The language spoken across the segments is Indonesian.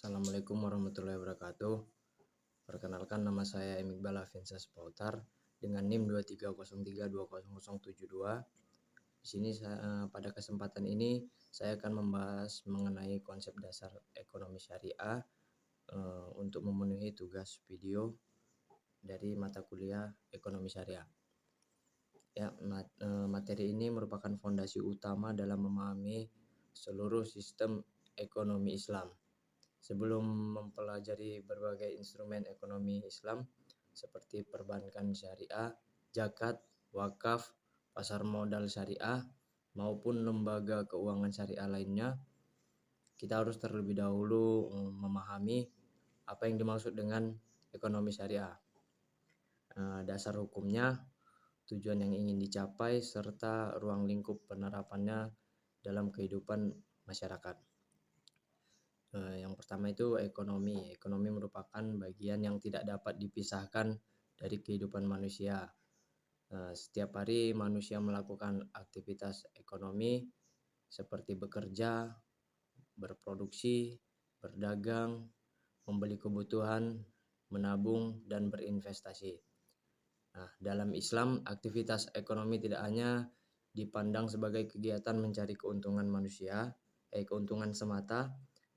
Assalamualaikum warahmatullahi wabarakatuh. Perkenalkan, nama saya Iqbal Afinsas Pautar dengan NIM 230320072. Di sini pada kesempatan ini saya akan membahas mengenai konsep dasar ekonomi syariah untuk memenuhi tugas video dari mata kuliah ekonomi syariah. Materi ini merupakan fondasi utama dalam memahami seluruh sistem ekonomi Islam. Sebelum mempelajari berbagai instrumen ekonomi Islam seperti perbankan syariah, zakat, wakaf, pasar modal syariah, maupun lembaga keuangan syariah lainnya, kita harus terlebih dahulu memahami apa yang dimaksud dengan ekonomi syariah, dasar hukumnya, tujuan yang ingin dicapai, serta ruang lingkup penerapannya dalam kehidupan masyarakat. Yang pertama itu ekonomi. Ekonomi merupakan bagian yang tidak dapat dipisahkan dari kehidupan manusia. Setiap hari manusia melakukan aktivitas ekonomi seperti bekerja, berproduksi, berdagang, membeli kebutuhan, menabung, dan berinvestasi. Dalam Islam, aktivitas ekonomi tidak hanya dipandang sebagai kegiatan mencari keuntungan manusia, keuntungan semata,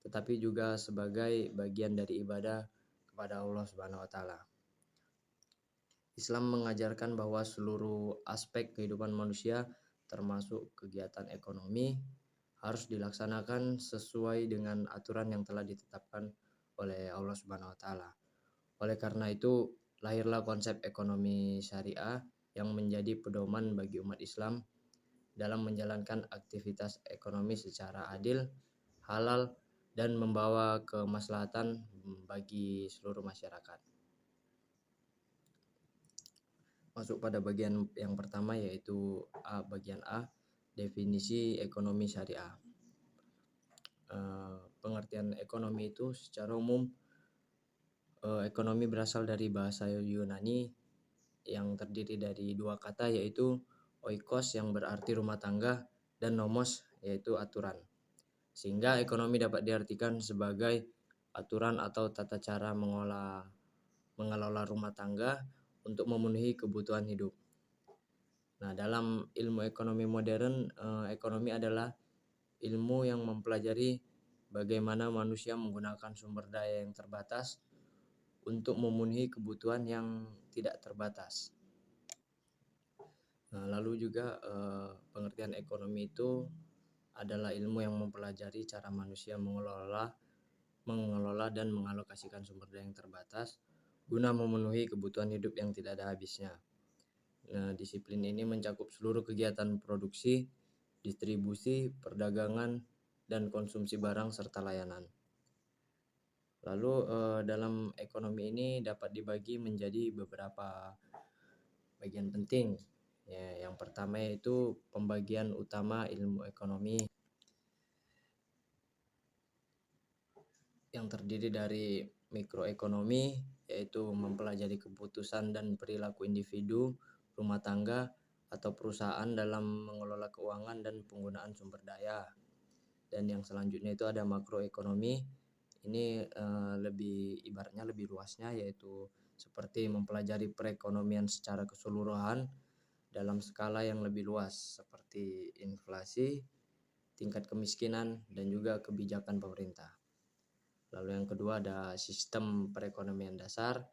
tetapi juga sebagai bagian dari ibadah kepada Allah Subhanahu wa taala. Islam mengajarkan bahwa seluruh aspek kehidupan manusia termasuk kegiatan ekonomi harus dilaksanakan sesuai dengan aturan yang telah ditetapkan oleh Allah Subhanahu wa taala. Oleh karena itu, lahirlah konsep ekonomi syariah yang menjadi pedoman bagi umat Islam dalam menjalankan aktivitas ekonomi secara adil, halal, dan membawa kemaslahatan bagi seluruh masyarakat. Masuk pada bagian yang pertama, yaitu bagian A, definisi ekonomi syariah. Pengertian ekonomi itu secara umum, ekonomi berasal dari bahasa Yunani yang terdiri dari dua kata, yaitu oikos yang berarti rumah tangga dan nomos yaitu aturan. Sehingga ekonomi dapat diartikan sebagai aturan atau tata cara mengelola rumah tangga untuk memenuhi kebutuhan hidup. Dalam ilmu ekonomi modern, ekonomi adalah ilmu yang mempelajari bagaimana manusia menggunakan sumber daya yang terbatas untuk memenuhi kebutuhan yang tidak terbatas. Lalu juga pengertian ekonomi itu adalah ilmu yang mempelajari cara manusia mengelola dan mengalokasikan sumber daya yang terbatas guna memenuhi kebutuhan hidup yang tidak ada habisnya. Disiplin ini mencakup seluruh kegiatan produksi, distribusi, perdagangan, dan konsumsi barang serta layanan. Lalu dalam ekonomi ini dapat dibagi menjadi beberapa bagian penting. Yang pertama yaitu pembagian utama ilmu ekonomi yang terdiri dari mikroekonomi, yaitu mempelajari keputusan dan perilaku individu, rumah tangga, atau perusahaan dalam mengelola keuangan dan penggunaan sumber daya. Dan yang selanjutnya itu ada makroekonomi. Ini ibaratnya lebih luasnya, yaitu seperti mempelajari perekonomian secara keseluruhan dalam skala yang lebih luas seperti inflasi, tingkat kemiskinan, dan juga kebijakan pemerintah. Lalu yang kedua ada sistem perekonomian dasar.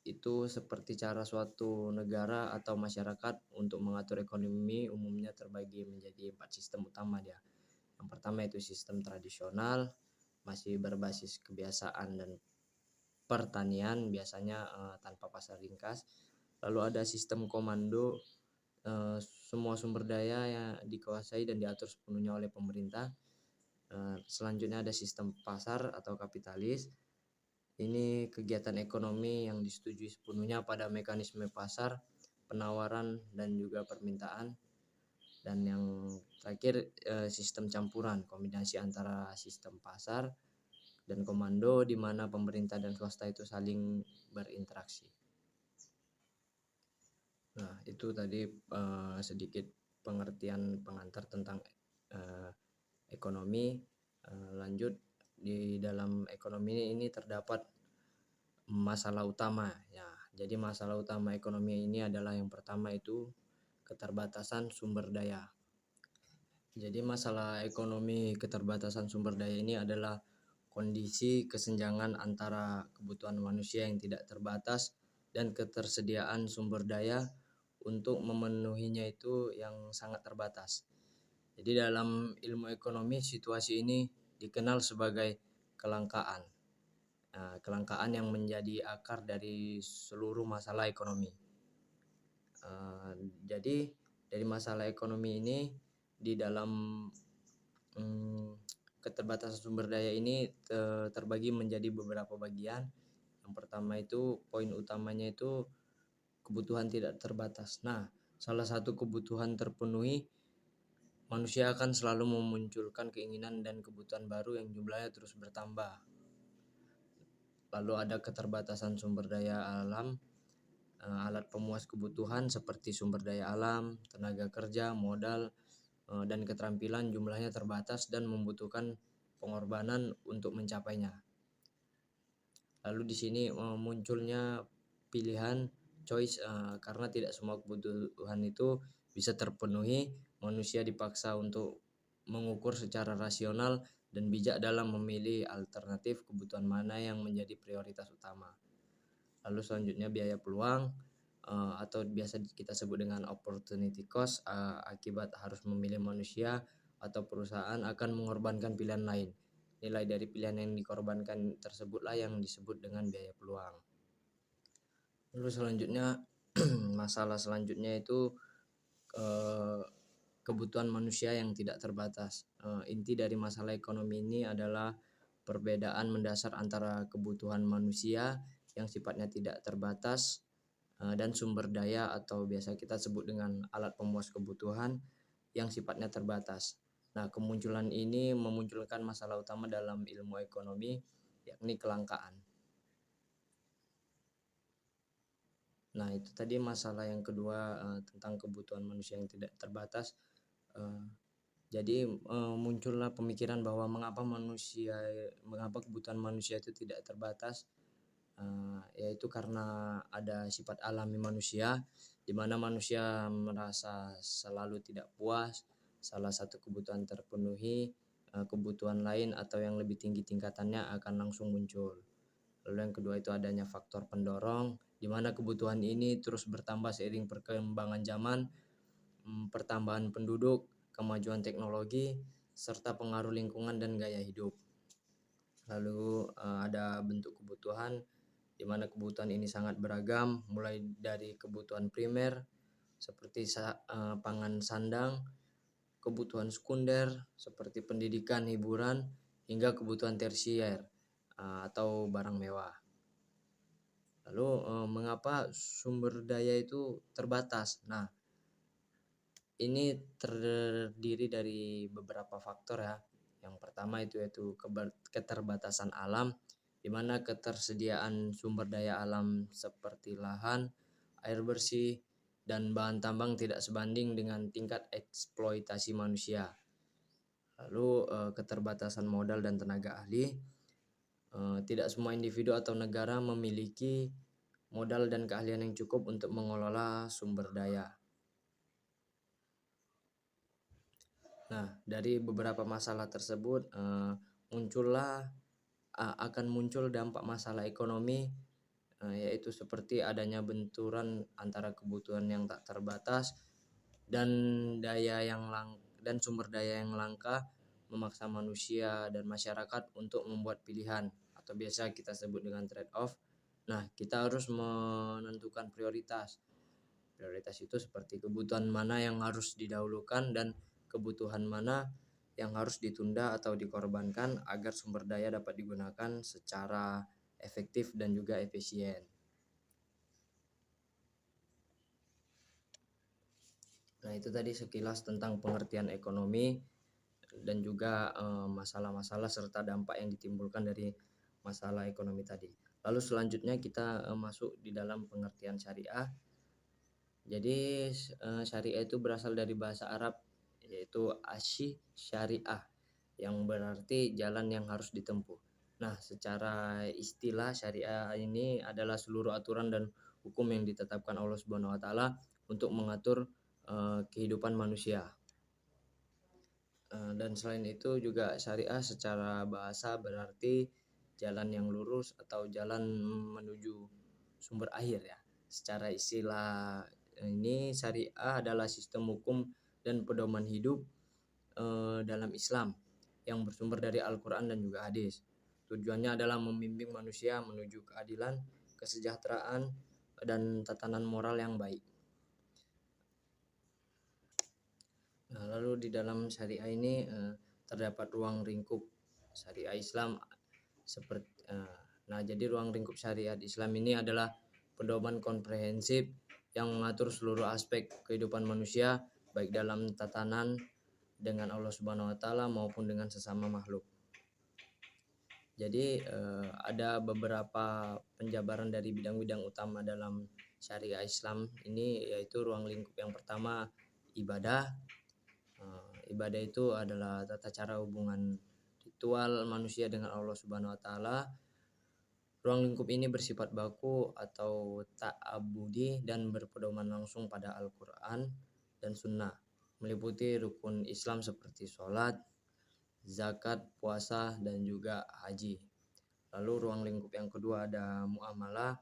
Itu seperti cara suatu negara atau masyarakat untuk mengatur ekonomi umumnya terbagi menjadi 4 sistem utama dia. Yang pertama itu sistem tradisional, masih berbasis kebiasaan dan pertanian, biasanya tanpa pasar ringkas. Lalu ada sistem komando, semua sumber daya yang dikuasai dan diatur sepenuhnya oleh pemerintah. Selanjutnya ada sistem pasar atau kapitalis. Ini kegiatan ekonomi yang disetujui sepenuhnya pada mekanisme pasar, penawaran, dan juga permintaan. Dan yang terakhir sistem campuran, kombinasi antara sistem pasar dan komando di mana pemerintah dan swasta itu saling berinteraksi. Itu tadi sedikit pengertian pengantar tentang ekonomi. Lanjut di dalam ekonomi ini terdapat masalah utama ya. Jadi masalah utama ekonomi ini adalah yang pertama itu keterbatasan sumber daya. Jadi masalah ekonomi keterbatasan sumber daya ini adalah kondisi kesenjangan antara kebutuhan manusia yang tidak terbatas dan ketersediaan sumber daya untuk memenuhinya itu yang sangat terbatas. Jadi dalam ilmu ekonomi situasi ini dikenal sebagai kelangkaan. Nah, kelangkaan yang menjadi akar dari seluruh masalah ekonomi. Jadi dari masalah ekonomi ini di dalam keterbatasan sumber daya ini terbagi menjadi beberapa bagian. Yang pertama itu poin utamanya itu kebutuhan tidak terbatas. Nah, salah satu kebutuhan terpenuhi, manusia akan selalu memunculkan keinginan dan kebutuhan baru yang jumlahnya terus bertambah. Lalu ada keterbatasan sumber daya alam, alat pemuas kebutuhan seperti sumber daya alam, tenaga kerja, modal, dan keterampilan jumlahnya terbatas dan membutuhkan pengorbanan untuk mencapainya. Lalu di sini munculnya pilihan choice karena tidak semua kebutuhan itu bisa terpenuhi, manusia dipaksa untuk mengukur secara rasional dan bijak dalam memilih alternatif kebutuhan mana yang menjadi prioritas utama. Lalu selanjutnya biaya peluang atau biasa kita sebut dengan opportunity cost, akibat harus memilih manusia atau perusahaan akan mengorbankan pilihan lain. Nilai dari pilihan yang dikorbankan tersebutlah yang disebut dengan biaya peluang. Lalu selanjutnya masalah selanjutnya itu kebutuhan manusia yang tidak terbatas. Inti dari masalah ekonomi ini adalah perbedaan mendasar antara kebutuhan manusia yang sifatnya tidak terbatas dan sumber daya atau biasa kita sebut dengan alat pemuas kebutuhan yang sifatnya terbatas. Nah, kemunculan ini memunculkan masalah utama dalam ilmu ekonomi, yakni kelangkaan. Nah, itu tadi masalah yang kedua tentang kebutuhan manusia yang tidak terbatas. Jadi muncullah pemikiran bahwa mengapa kebutuhan manusia itu tidak terbatas, yaitu karena ada sifat alami manusia, di mana manusia merasa selalu tidak puas, salah satu kebutuhan terpenuhi, kebutuhan lain atau yang lebih tinggi tingkatannya akan langsung muncul. Lalu yang kedua itu adanya faktor pendorong, di mana kebutuhan ini terus bertambah seiring perkembangan zaman, pertambahan penduduk, kemajuan teknologi, serta pengaruh lingkungan dan gaya hidup. Lalu ada bentuk kebutuhan, di mana kebutuhan ini sangat beragam, mulai dari kebutuhan primer seperti pangan sandang, kebutuhan sekunder seperti pendidikan, hiburan, hingga kebutuhan tersier atau barang mewah. Lalu mengapa sumber daya itu terbatas? Nah, ini terdiri dari beberapa faktor ya. Yang pertama itu yaitu keterbatasan alam, di mana ketersediaan sumber daya alam seperti lahan, air bersih, dan bahan tambang tidak sebanding dengan tingkat eksploitasi manusia. Lalu keterbatasan modal dan tenaga ahli, tidak semua individu atau negara memiliki modal dan keahlian yang cukup untuk mengelola sumber daya. Nah, dari beberapa masalah tersebut akan muncul dampak masalah ekonomi, yaitu seperti adanya benturan antara kebutuhan yang tak terbatas dan sumber daya yang langka, memaksa manusia dan masyarakat untuk membuat pilihan atau biasa kita sebut dengan trade off. Nah, kita harus menentukan prioritas. Prioritas itu seperti kebutuhan mana yang harus didahulukan dan kebutuhan mana yang harus ditunda atau dikorbankan agar sumber daya dapat digunakan secara efektif dan juga efisien. Nah, itu tadi sekilas tentang pengertian ekonomi dan juga masalah-masalah serta dampak yang ditimbulkan dari masalah ekonomi tadi. Lalu selanjutnya kita masuk di dalam pengertian syariah. Jadi syariah itu berasal dari bahasa Arab, yaitu syariah, yang berarti jalan yang harus ditempuh. Nah, secara istilah syariah ini adalah seluruh aturan dan hukum yang ditetapkan Allah Subhanahu wa taala untuk mengatur kehidupan manusia. Dan selain itu juga syariah secara bahasa berarti jalan yang lurus atau jalan menuju sumber akhir ya. Secara istilah ini syariah adalah sistem hukum dan pedoman hidup dalam Islam yang bersumber dari Al-Quran dan juga hadis. Tujuannya adalah membimbing manusia menuju keadilan, kesejahteraan, dan tatanan moral yang baik. Nah, lalu di dalam syariah ini terdapat ruang lingkup syariah Islam seperti nah, jadi ruang lingkup syariat Islam ini adalah pedoman komprehensif yang mengatur seluruh aspek kehidupan manusia baik dalam tatanan dengan Allah Subhanahu wa taala maupun dengan sesama makhluk. Jadi ada beberapa penjabaran dari bidang-bidang utama dalam syariah Islam ini, yaitu ruang lingkup yang pertama ibadah. Ibadah itu adalah tata cara hubungan ritual manusia dengan Allah Subhanahu wa taala. Ruang lingkup ini bersifat baku atau ta'abudi dan berpedoman langsung pada Al-Qur'an dan Sunnah, meliputi rukun Islam seperti sholat, zakat, puasa, dan juga haji. Lalu ruang lingkup yang kedua ada muamalah.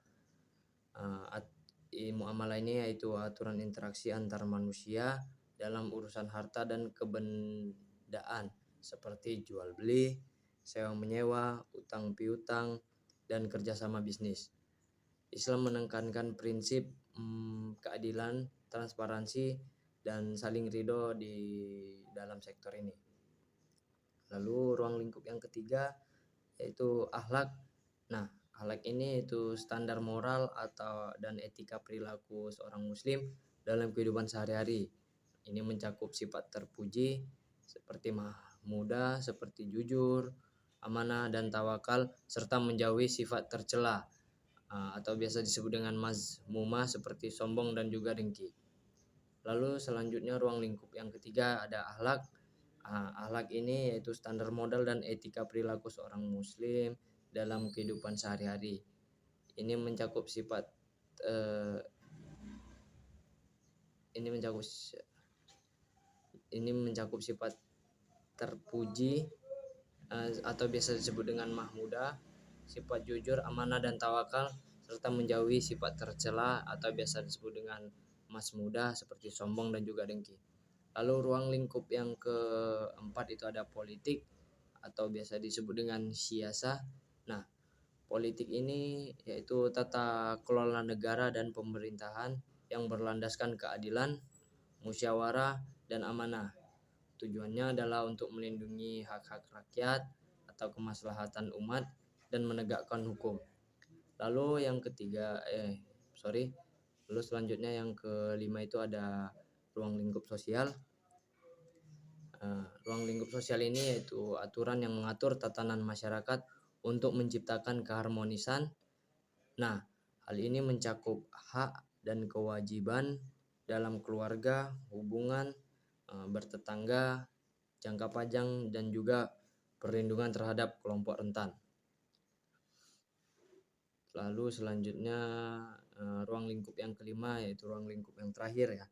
Muamalah ini yaitu aturan interaksi antar manusia dalam urusan harta dan kebendaan seperti jual beli, sewa menyewa, utang piutang, dan kerjasama bisnis. Islam menekankan prinsip keadilan, transparansi, dan saling ridho di dalam sektor ini. Lalu ruang lingkup yang ketiga yaitu akhlak. Nah, akhlak ini itu standar moral atau dan etika perilaku seorang muslim dalam kehidupan sehari-hari. Ini mencakup sifat terpuji seperti mudah, seperti jujur, amanah, dan tawakal, serta menjauhi sifat tercela atau biasa disebut dengan mazmumah seperti sombong dan juga dengki. Lalu selanjutnya ruang lingkup yang ketiga ada akhlak. Akhlak ini yaitu standar moral dan etika perilaku seorang muslim dalam kehidupan sehari-hari. Ini mencakup sifat sifat terpuji atau biasa disebut dengan mahmudah, sifat jujur, amanah, dan tawakal, serta menjauhi sifat tercela atau biasa disebut dengan masmudah seperti sombong dan juga dengki. Lalu ruang lingkup yang keempat itu ada politik atau biasa disebut dengan siasa. Nah, politik ini yaitu tata kelola negara dan pemerintahan yang berlandaskan keadilan, musyawarah, dan amanah. Tujuannya adalah untuk melindungi hak-hak rakyat atau kemaslahatan umat dan menegakkan hukum. Lalu yang selanjutnya yang kelima itu ada ruang lingkup sosial. Ruang lingkup sosial ini yaitu aturan yang mengatur tatanan masyarakat untuk menciptakan keharmonisan. Nah, hal ini mencakup hak dan kewajiban dalam keluarga, hubungan, bertetangga, jangka panjang, dan juga perlindungan terhadap kelompok rentan. Lalu selanjutnya ruang lingkup yang kelima yaitu ruang lingkup yang terakhir ya,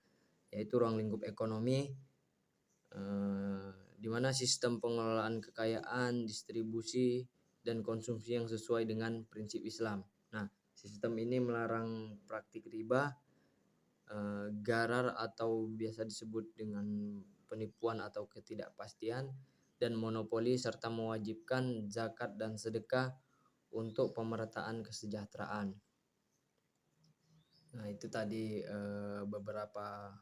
yaitu ruang lingkup ekonomi, di mana sistem pengelolaan kekayaan, distribusi, dan konsumsi yang sesuai dengan prinsip Islam. Nah, sistem ini melarang praktik riba, garar atau biasa disebut dengan penipuan atau ketidakpastian, dan monopoli, serta mewajibkan zakat dan sedekah untuk pemerataan kesejahteraan. Nah, itu tadi beberapa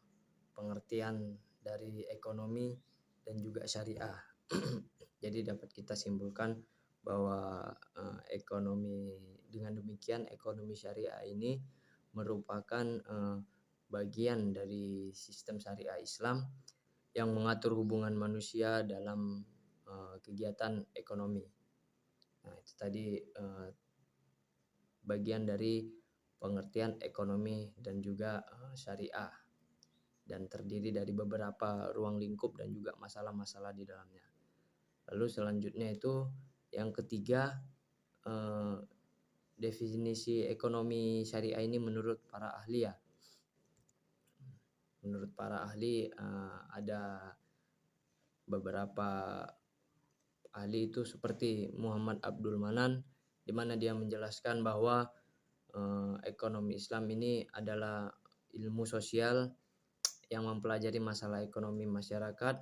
pengertian dari ekonomi dan juga syariah. Jadi dapat kita simpulkan bahwa dengan demikian ekonomi syariah ini merupakan bagian dari sistem syariah Islam yang mengatur hubungan manusia dalam kegiatan ekonomi. Nah, itu tadi bagian dari pengertian ekonomi dan juga syariah, dan terdiri dari beberapa ruang lingkup dan juga masalah-masalah di dalamnya. Lalu selanjutnya itu yang ketiga, eh, definisi ekonomi syariah ini menurut para ahli ya. Menurut para ahli ada beberapa ahli itu seperti Muhammad Abdul Manan, di mana dia menjelaskan bahwa ekonomi Islam ini adalah ilmu sosial yang mempelajari masalah ekonomi masyarakat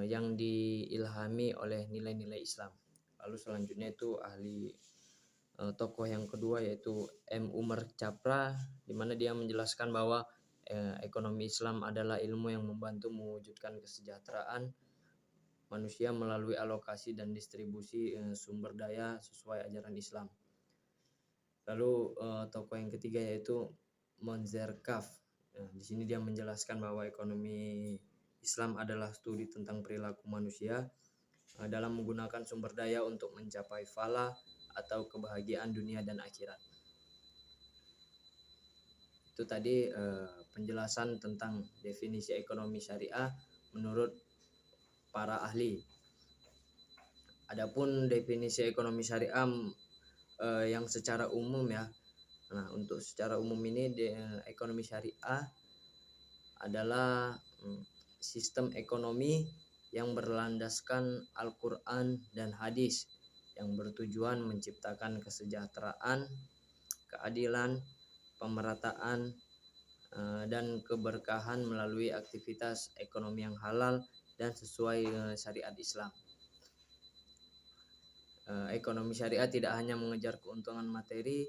yang diilhami oleh nilai-nilai Islam. Lalu selanjutnya itu ahli tokoh yang kedua yaitu M. Umar Capra, di mana dia menjelaskan bahwa ekonomi Islam adalah ilmu yang membantu mewujudkan kesejahteraan manusia melalui alokasi dan distribusi sumber daya sesuai ajaran Islam. Lalu tokoh yang ketiga yaitu Monzerkaf. Di sini dia menjelaskan bahwa ekonomi Islam adalah studi tentang perilaku manusia dalam menggunakan sumber daya untuk mencapai falah atau kebahagiaan dunia dan akhirat. Itu tadi penjelasan tentang definisi ekonomi syariah menurut para ahli. Adapun definisi ekonomi syariah yang secara umum ya. Nah, untuk secara umum ini ekonomi syariah adalah sistem ekonomi yang berlandaskan Al-Quran dan hadis yang bertujuan menciptakan kesejahteraan, keadilan, pemerataan, dan keberkahan melalui aktivitas ekonomi yang halal dan sesuai syariat Islam. Ekonomi syariah tidak hanya mengejar keuntungan materi,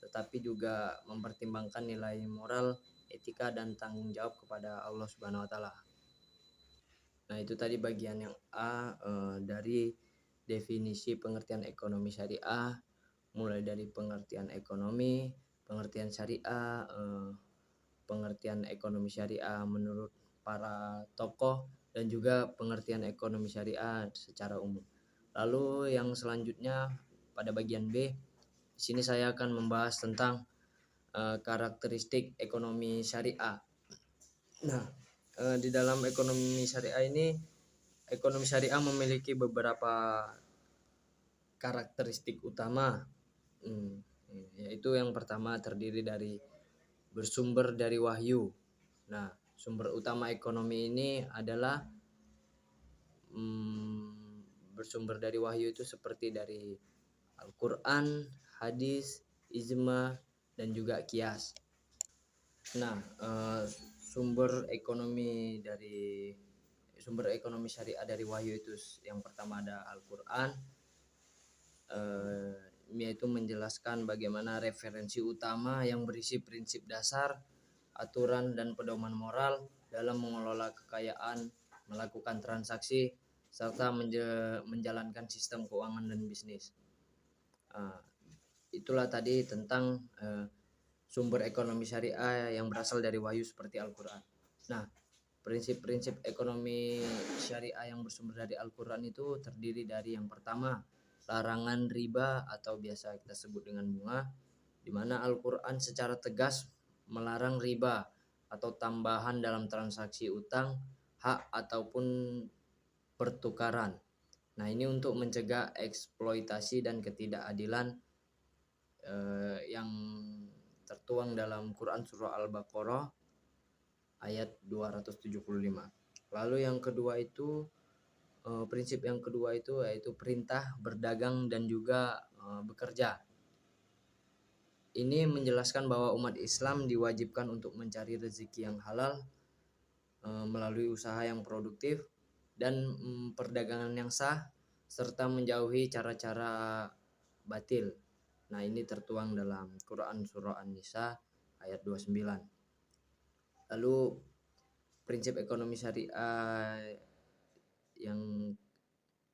tetapi juga mempertimbangkan nilai moral, etika, dan tanggung jawab kepada Allah Subhanahu wa Ta'ala. Nah, itu tadi bagian yang A dari definisi pengertian ekonomi syariah, mulai dari pengertian ekonomi, pengertian syariah, pengertian ekonomi syariah menurut para tokoh, dan juga pengertian ekonomi syariah secara umum. Lalu yang selanjutnya pada bagian B, di sini saya akan membahas tentang karakteristik ekonomi syariah. Nah, di dalam ekonomi syariah ini, ekonomi syariah memiliki beberapa karakteristik utama, yaitu yang pertama terdiri dari bersumber dari wahyu. Nah, sumber utama ekonomi ini adalah bersumber dari wahyu itu seperti dari Al-Quran, hadis, ijma, dan juga qiyas. Nah, sumber ekonomi syariah dari wahyu itu yang pertama ada Al-Quran, yaitu menjelaskan bagaimana referensi utama yang berisi prinsip dasar, aturan, dan pedoman moral dalam mengelola kekayaan, melakukan transaksi, serta menjalankan sistem keuangan dan bisnis. Itulah tadi tentang sumber ekonomi syariah yang berasal dari wahyu seperti Al-Quran. Nah, prinsip-prinsip ekonomi syariah yang bersumber dari Al-Quran itu terdiri dari yang pertama, larangan riba atau biasa kita sebut dengan bunga, di mana Al-Quran secara tegas melarang riba atau tambahan dalam transaksi utang, hak, ataupun pertukaran. Nah, ini untuk mencegah eksploitasi dan ketidakadilan yang tertuang dalam Quran surah Al-Baqarah ayat 275. Lalu yang kedua itu prinsip yang kedua itu yaitu perintah berdagang dan juga bekerja. Ini menjelaskan bahwa umat Islam diwajibkan untuk mencari rezeki yang halal melalui usaha yang produktif dan perdagangan yang sah, serta menjauhi cara-cara batil. Nah, ini tertuang dalam Quran surah An-Nisa ayat 29. Lalu prinsip ekonomi syariah yang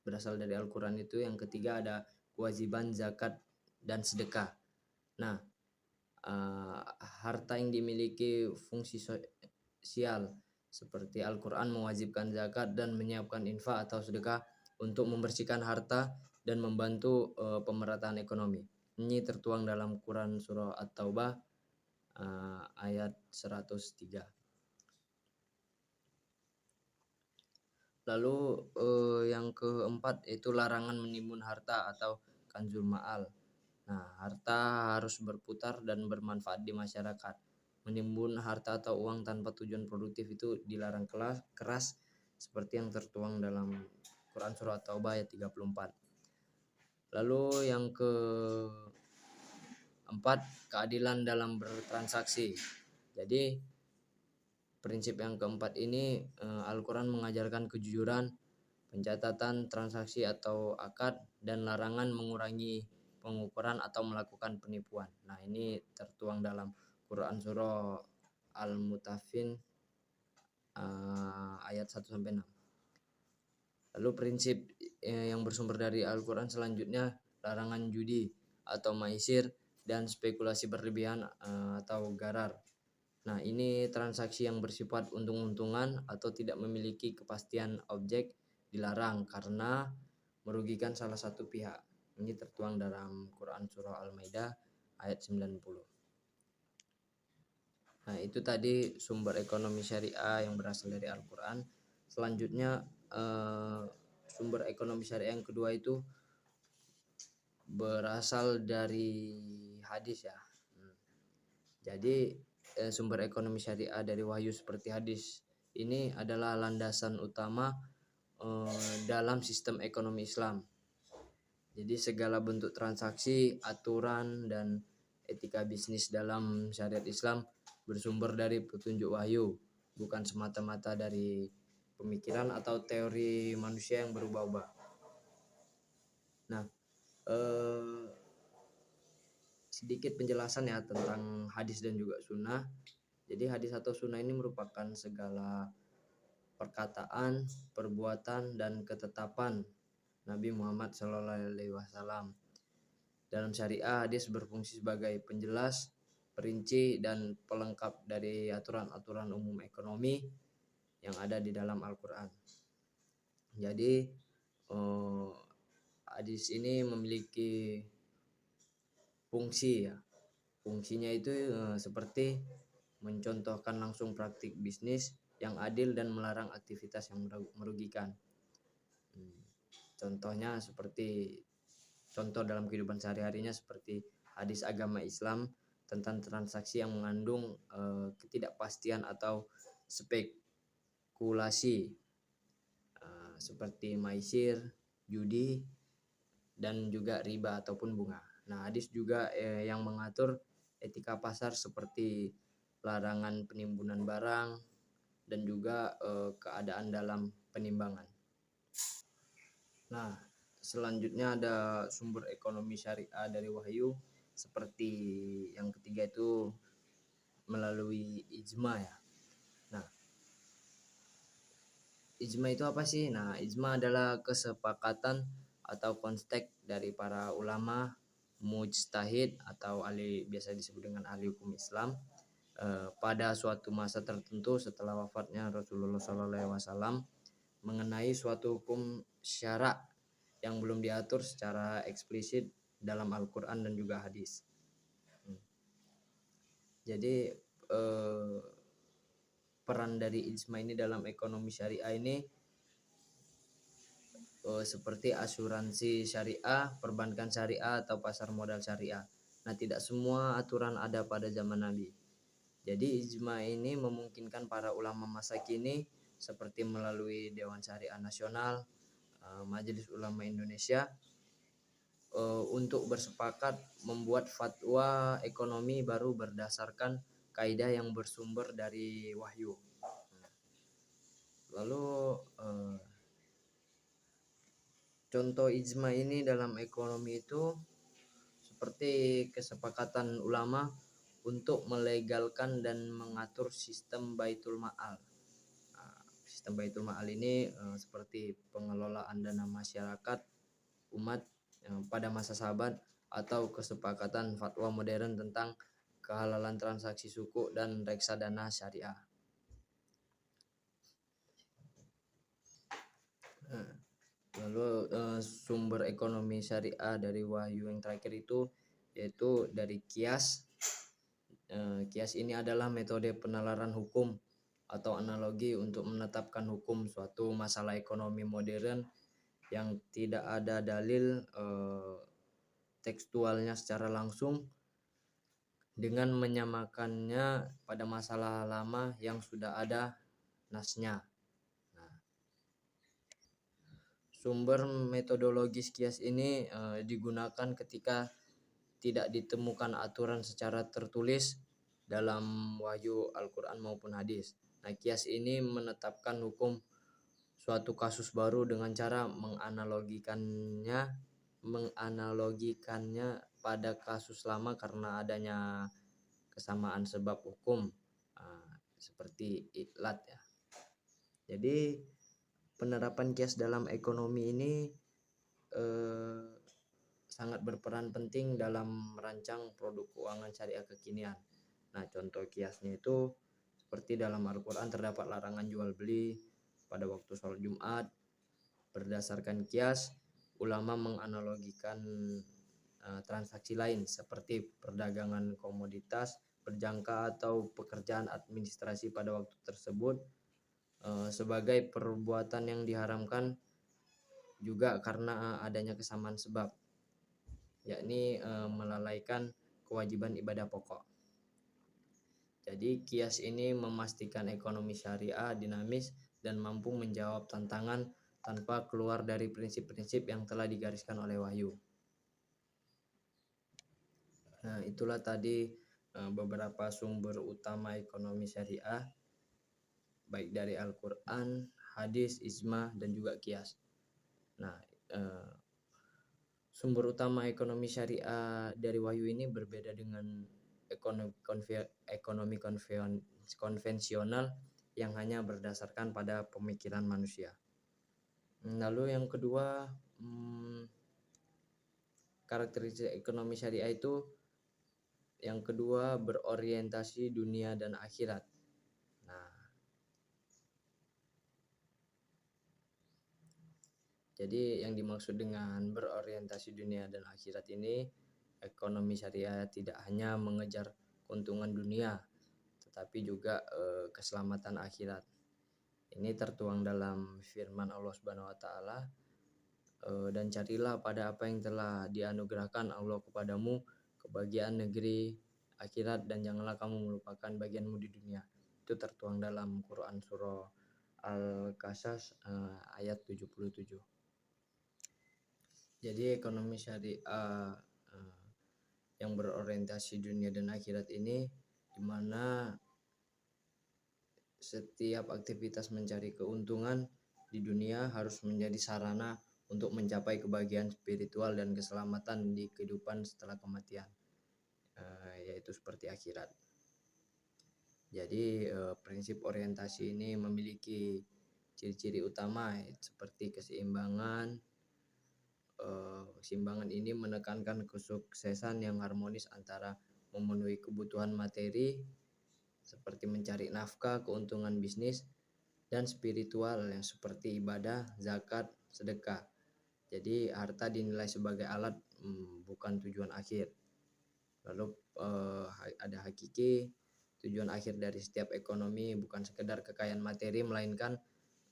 berasal dari Al-Quran itu yang ketiga ada kewajiban zakat dan sedekah. Nah, harta yang dimiliki fungsi sosial seperti Al-Quran mewajibkan zakat dan menyiapkan infak atau sedekah untuk membersihkan harta dan membantu pemerataan ekonomi. Ini tertuang dalam Quran surah At-Taubah ayat 103. Lalu yang keempat itu larangan menimbun harta atau kanzul ma'al. Nah, harta harus berputar dan bermanfaat di masyarakat. Menimbun harta atau uang tanpa tujuan produktif itu dilarang keras seperti yang tertuang dalam Quran Surah At-Taubah ayat 34. Lalu yang keempat, keadilan dalam bertransaksi. Jadi prinsip yang keempat ini Al-Quran mengajarkan kejujuran, pencatatan transaksi atau akad, dan larangan mengurangi pengukuran atau melakukan penipuan. Nah, ini tertuang dalam Quran Surah Al-Mutaffin ayat 1-6. Lalu prinsip yang bersumber dari Al-Quran selanjutnya larangan judi atau maisir dan spekulasi berlebihan atau garar. Nah, ini transaksi yang bersifat untung-untungan atau tidak memiliki kepastian objek dilarang karena merugikan salah satu pihak. Ini tertuang dalam Quran Surah Al-Maidah ayat 90. Nah, itu tadi sumber ekonomi syariah yang berasal dari Al-Quran. Selanjutnya sumber ekonomi syariah yang kedua itu berasal dari hadis ya. Jadi sumber ekonomi syariah dari wahyu seperti hadis ini adalah landasan utama dalam sistem ekonomi Islam. Jadi segala bentuk transaksi, aturan, dan etika bisnis dalam syariat Islam bersumber dari petunjuk wahyu, bukan semata-mata dari pemikiran atau teori manusia yang berubah-ubah. Nah, sedikit penjelasan ya tentang hadis dan juga sunnah. Jadi hadis atau sunnah ini merupakan segala perkataan, perbuatan, dan ketetapan Nabi Muhammad SAW. Dalam syariah, hadis berfungsi sebagai penjelas, perinci, dan pelengkap dari aturan-aturan umum ekonomi yang ada di dalam Al-Quran. Jadi hadis ini memiliki fungsi ya. Fungsinya itu seperti mencontohkan langsung praktik bisnis yang adil dan melarang aktivitas yang merugikan. Contohnya seperti contoh dalam kehidupan sehari-harinya seperti hadis agama Islam tentang transaksi yang mengandung ketidakpastian atau spekulasi seperti maisir, judi, dan juga riba ataupun bunga. Nah, hadis juga yang mengatur etika pasar seperti larangan penimbunan barang dan juga keadaan dalam penimbangan. Nah, selanjutnya ada sumber ekonomi syariah dari wahyu seperti yang ketiga itu melalui ijma ya. Nah, ijma itu apa sih? Nah, ijma adalah kesepakatan atau konstek dari para ulama, mujtahid atau ahli, biasa disebut dengan ahli hukum Islam pada suatu masa tertentu setelah wafatnya Rasulullah SAW mengenai suatu hukum syara yang belum diatur secara eksplisit dalam Al-Quran dan juga hadis. Jadi peran dari ijma ini dalam ekonomi syariah ini seperti asuransi syariah, perbankan syariah, atau pasar modal syariah. Nah, tidak semua aturan ada pada zaman Nabi. Jadi ijma ini memungkinkan para ulama masa kini seperti melalui Dewan Syariah Nasional, Majelis Ulama Indonesia untuk bersepakat membuat fatwa ekonomi baru berdasarkan kaidah yang bersumber dari wahyu. Lalu contoh ijma ini dalam ekonomi itu seperti kesepakatan ulama untuk melegalkan dan mengatur sistem baitul ma'al. Sistem baitul ma'al ini seperti pengelolaan dana masyarakat umat pada masa sahabat atau kesepakatan fatwa modern tentang kehalalan transaksi suku dan reksadana syariah. Lalu sumber ekonomi syariah dari wahyu yang terakhir itu yaitu dari kias. Kias ini adalah metode penalaran hukum atau analogi untuk menetapkan hukum suatu masalah ekonomi modern yang tidak ada dalil tekstualnya secara langsung dengan menyamakannya pada masalah lama yang sudah ada nasnya. Nah, sumber metodologis kias ini digunakan ketika tidak ditemukan aturan secara tertulis dalam wahyu Al-Quran maupun hadis. Nah, kias ini menetapkan hukum suatu kasus baru dengan cara menganalogikannya pada kasus lama karena adanya kesamaan sebab hukum, seperti iklat ya. Jadi penerapan kias dalam ekonomi ini sangat berperan penting dalam merancang produk keuangan syariah kekinian. Nah, contoh kiasnya itu seperti dalam Al-Quran terdapat larangan jual beli pada waktu sholat Jumat. Berdasarkan kias, ulama menganalogikan transaksi lain seperti perdagangan komoditas, berjangka atau pekerjaan administrasi pada waktu tersebut sebagai perbuatan yang diharamkan juga karena adanya kesamaan sebab, yakni melalaikan kewajiban ibadah pokok. Jadi kias ini memastikan ekonomi syariah dinamis dan mampu menjawab tantangan tanpa keluar dari prinsip-prinsip yang telah digariskan oleh wahyu. Nah, itulah tadi beberapa sumber utama ekonomi syariah, baik dari Al-Quran, hadis, ijma, dan juga kias. Nah, sumber utama ekonomi syariah dari wahyu ini berbeda dengan ekonomi konvensional yang hanya berdasarkan pada pemikiran manusia. Lalu yang kedua, karakteristik ekonomi syariah itu yang kedua berorientasi dunia dan akhirat. Nah, jadi yang dimaksud dengan berorientasi dunia dan akhirat ini, ekonomi syariah tidak hanya mengejar keuntungan dunia, tetapi juga keselamatan akhirat. Ini tertuang dalam firman Allah Subhanahu wa taala, dan carilah pada apa yang telah dianugerahkan Allah kepadamu kebahagiaan negeri akhirat dan janganlah kamu melupakan bagianmu di dunia. Itu tertuang dalam Quran surah Al-Qasas ayat 77. Jadi ekonomi syariah yang berorientasi dunia dan akhirat ini di mana setiap aktivitas mencari keuntungan di dunia harus menjadi sarana untuk mencapai kebahagiaan spiritual dan keselamatan di kehidupan setelah kematian, yaitu seperti akhirat. Jadi prinsip orientasi ini memiliki ciri-ciri utama seperti keseimbangan. Keseimbangan ini menekankan kesuksesan yang harmonis antara memenuhi kebutuhan materi seperti mencari nafkah, keuntungan bisnis, dan spiritual yang seperti ibadah, zakat, sedekah. Jadi harta dinilai sebagai alat, bukan tujuan akhir. Lalu ada hakiki, tujuan akhir dari setiap ekonomi bukan sekedar kekayaan materi melainkan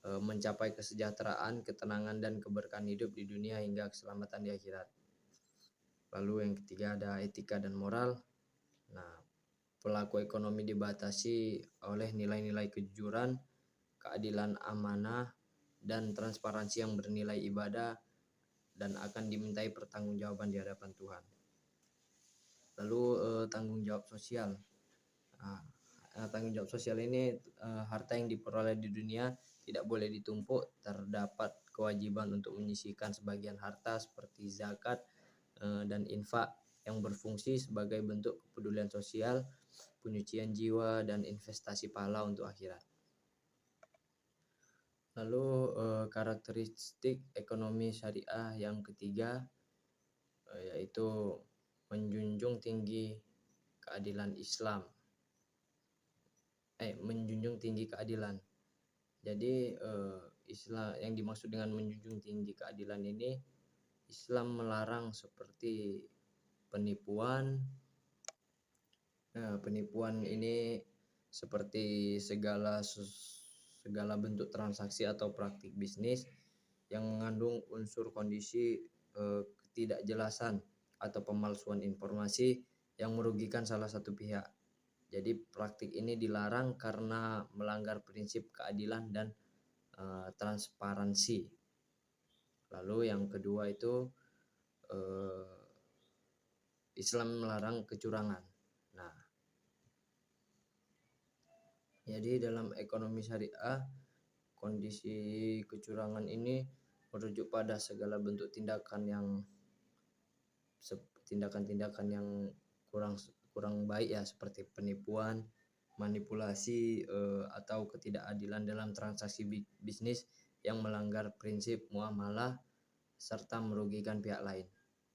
mencapai kesejahteraan, ketenangan, dan keberkahan hidup di dunia hingga keselamatan di akhirat. Lalu yang ketiga ada etika dan moral. Nah, pelaku ekonomi dibatasi oleh nilai-nilai kejujuran, keadilan amanah, dan transparansi yang bernilai ibadah dan akan dimintai pertanggungjawaban di hadapan Tuhan. Lalu tanggung jawab sosial. Tanggung jawab sosial ini harta yang diperoleh di dunia tidak boleh ditumpuk. Terdapat kewajiban untuk menyisihkan sebagian harta seperti zakat dan infak yang berfungsi sebagai bentuk kepedulian sosial, penyucian jiwa, dan investasi pahala untuk akhirat. Lalu karakteristik ekonomi syariah yang ketiga yaitu menjunjung tinggi keadilan Islam. Menjunjung tinggi keadilan. Jadi Islam yang dimaksud dengan menjunjung tinggi keadilan ini, Islam melarang seperti penipuan. Penipuan ini seperti segala bentuk transaksi atau praktik bisnis yang mengandung unsur kondisi ketidakjelasan atau pemalsuan informasi yang merugikan salah satu pihak. Jadi praktik ini dilarang karena melanggar prinsip keadilan dan transparansi. Lalu yang kedua itu Islam melarang kecurangan. Nah, jadi dalam ekonomi syariah, kondisi kecurangan ini merujuk pada segala bentuk tindakan yang kurang baik ya, seperti penipuan, manipulasi atau ketidakadilan dalam transaksi bisnis yang melanggar prinsip muamalah serta merugikan pihak lain.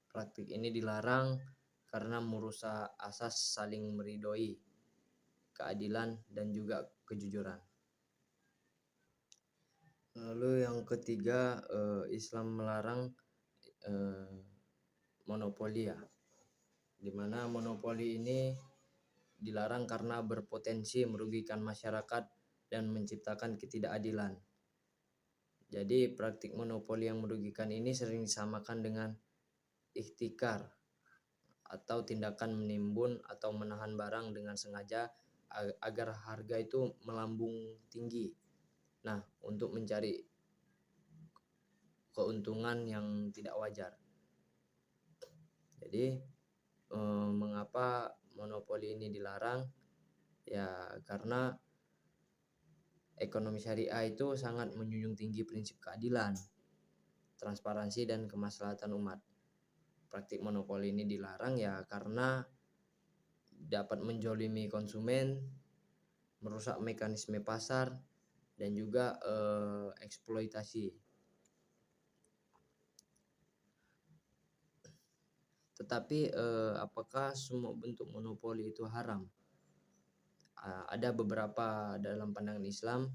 Praktik ini dilarang karena merusak asas saling meridhoi, keadilan dan juga kejujuran. Lalu yang ketiga, Islam melarang monopoli ya, dimana monopoli ini dilarang karena berpotensi merugikan masyarakat dan menciptakan ketidakadilan. Jadi praktik monopoli yang merugikan ini sering disamakan dengan ihtikar atau tindakan menimbun atau menahan barang dengan sengaja agar harga itu melambung tinggi. Nah, untuk mencari keuntungan yang tidak wajar. Jadi mengapa monopoli ini dilarang? Ya karena ekonomi syariah itu sangat menjunjung tinggi prinsip keadilan, transparansi dan kemaslahatan umat. Praktik monopoli ini dilarang ya karena dapat menjolimi konsumen, merusak mekanisme pasar, dan juga eksploitasi. Tetapi apakah semua bentuk monopoli itu haram? Ada beberapa dalam pandangan Islam,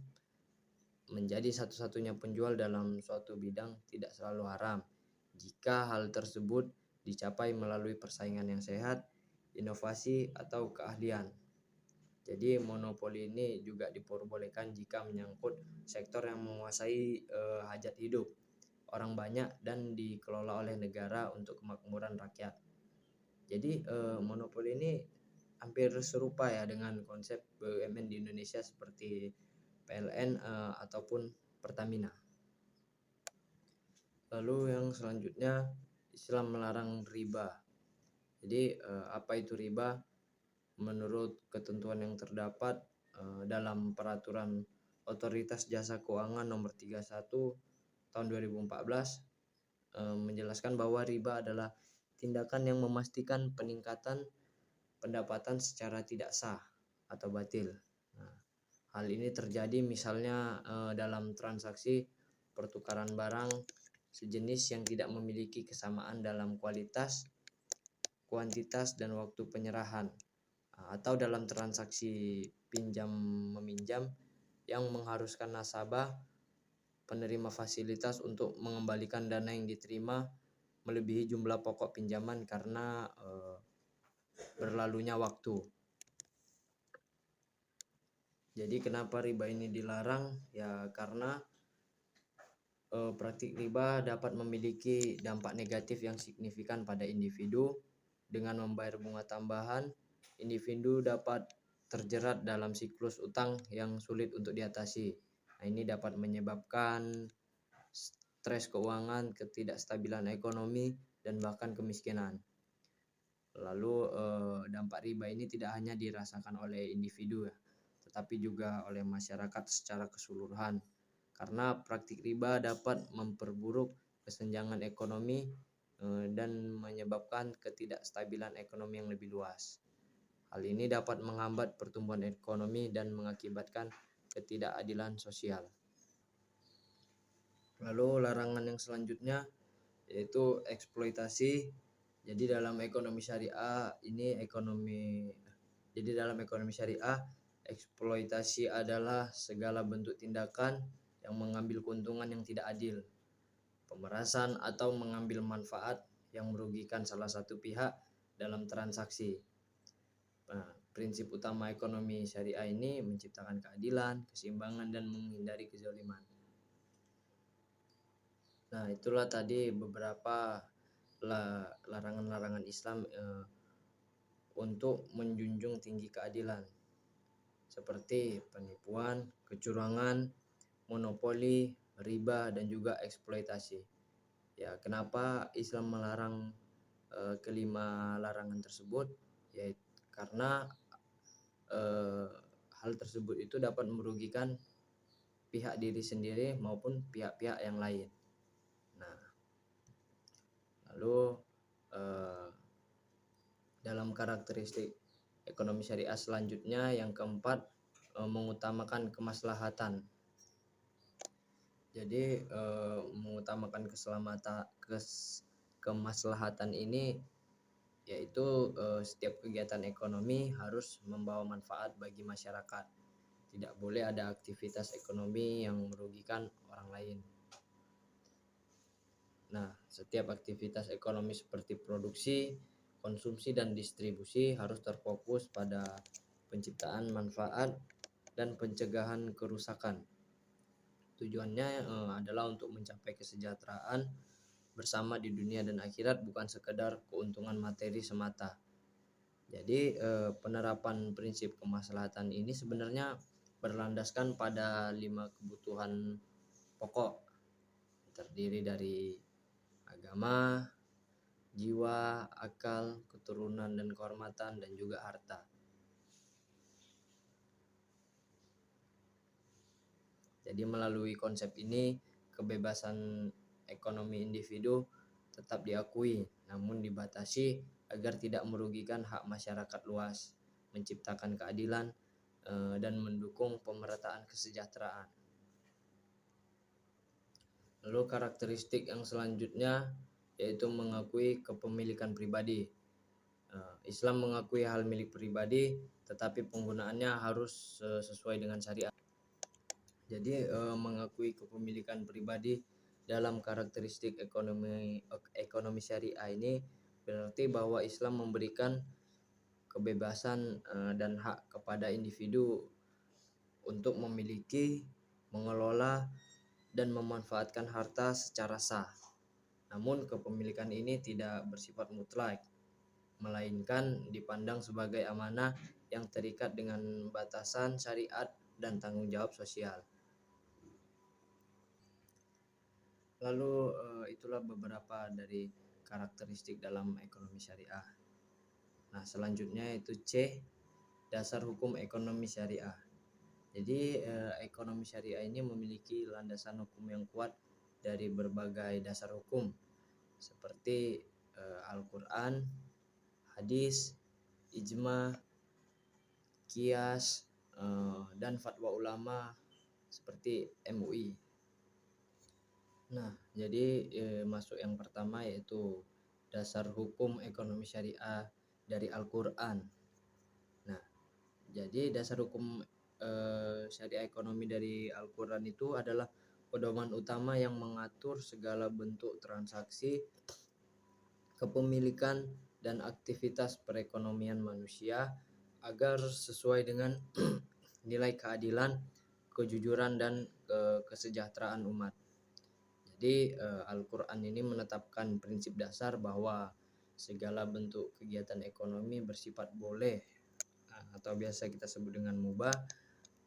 menjadi satu-satunya penjual dalam suatu bidang tidak selalu haram jika hal tersebut dicapai melalui persaingan yang sehat, inovasi atau keahlian. Jadi monopoli ini juga diperbolehkan jika menyangkut sektor yang menguasai hajat hidup orang banyak dan dikelola oleh negara untuk kemakmuran rakyat. Jadi monopoli ini hampir serupa ya dengan konsep BUMN di Indonesia seperti PLN ataupun Pertamina. Lalu yang selanjutnya, Islam melarang riba. Jadi apa itu riba? Menurut ketentuan yang terdapat dalam peraturan Otoritas Jasa Keuangan nomor 31 tahun 2014 menjelaskan bahwa riba adalah tindakan yang memastikan peningkatan pendapatan secara tidak sah atau batil. Nah, hal ini terjadi misalnya dalam transaksi pertukaran barang sejenis yang tidak memiliki kesamaan dalam kualitas, kuantitas, dan waktu penyerahan, atau dalam transaksi pinjam meminjam yang mengharuskan nasabah penerima fasilitas untuk mengembalikan dana yang diterima melebihi jumlah pokok pinjaman karena berlalunya waktu. Jadi kenapa riba ini dilarang? Ya karena praktik riba dapat memiliki dampak negatif yang signifikan pada individu. Dengan membayar bunga tambahan, individu dapat terjerat dalam siklus utang yang sulit untuk diatasi. Nah, ini dapat menyebabkan stres keuangan, ketidakstabilan ekonomi, dan bahkan kemiskinan. Lalu dampak riba ini tidak hanya dirasakan oleh individu ya, tetapi juga oleh masyarakat secara keseluruhan. Karena praktik riba dapat memperburuk kesenjangan ekonomi dan menyebabkan ketidakstabilan ekonomi yang lebih luas. Hal ini dapat menghambat pertumbuhan ekonomi dan mengakibatkan ketidakadilan sosial. Lalu larangan yang selanjutnya yaitu eksploitasi. Jadi dalam ekonomi syariah eksploitasi adalah segala bentuk tindakan yang mengambil keuntungan yang tidak adil, pemerasan atau mengambil manfaat yang merugikan salah satu pihak dalam transaksi. Nah, prinsip utama ekonomi syariah ini menciptakan keadilan, keseimbangan, dan menghindari kezaliman. Nah, itulah tadi beberapa larangan-larangan Islam untuk menjunjung tinggi keadilan, seperti penipuan, kecurangan, monopoli, riba, dan juga eksploitasi. Ya, kenapa Islam melarang kelima larangan tersebut? Ya, karena hal tersebut itu dapat merugikan pihak diri sendiri maupun pihak-pihak yang lain. Nah, lalu dalam karakteristik ekonomi syariah selanjutnya yang keempat, mengutamakan kemaslahatan. Jadi mengutamakan kemaslahatan ini yaitu setiap kegiatan ekonomi harus membawa manfaat bagi masyarakat. Tidak boleh ada aktivitas ekonomi yang merugikan orang lain. Nah, setiap aktivitas ekonomi seperti produksi, konsumsi, dan distribusi harus terfokus pada penciptaan manfaat dan pencegahan kerusakan. Tujuannya adalah untuk mencapai kesejahteraan bersama di dunia dan akhirat, bukan sekedar keuntungan materi semata. Jadi penerapan prinsip kemaslahatan ini sebenarnya berlandaskan pada 5 kebutuhan pokok, terdiri dari agama, jiwa, akal, keturunan dan kehormatan, dan juga harta. Jadi melalui konsep ini, kebebasan ekonomi individu tetap diakui, namun dibatasi agar tidak merugikan hak masyarakat luas, menciptakan keadilan, dan mendukung pemerataan kesejahteraan. Lalu karakteristik yang selanjutnya yaitu mengakui kepemilikan pribadi. Islam mengakui hal milik pribadi, tetapi penggunaannya harus sesuai dengan syariat. Jadi mengakui kepemilikan pribadi dalam karakteristik ekonomi syariah ini berarti bahwa Islam memberikan kebebasan dan hak kepada individu untuk memiliki, mengelola, dan memanfaatkan harta secara sah. Namun kepemilikan ini tidak bersifat mutlak, melainkan dipandang sebagai amanah yang terikat dengan batasan syariat dan tanggung jawab sosial. Lalu itulah beberapa dari karakteristik dalam ekonomi syariah. Nah, selanjutnya itu C, dasar hukum ekonomi syariah. Jadi ekonomi syariah ini memiliki landasan hukum yang kuat dari berbagai dasar hukum seperti Al-Quran, hadis, ijma, qiyas, dan fatwa ulama seperti MUI. Nah, jadi masuk yang pertama yaitu dasar hukum ekonomi syariah dari Al-Quran. Nah, jadi dasar hukum syariah ekonomi dari Al-Quran itu adalah pedoman utama yang mengatur segala bentuk transaksi, kepemilikan, dan aktivitas perekonomian manusia agar sesuai dengan nilai keadilan, kejujuran, dan kesejahteraan umat. Jadi Al-Quran ini menetapkan prinsip dasar bahwa segala bentuk kegiatan ekonomi bersifat boleh atau biasa kita sebut dengan mubah,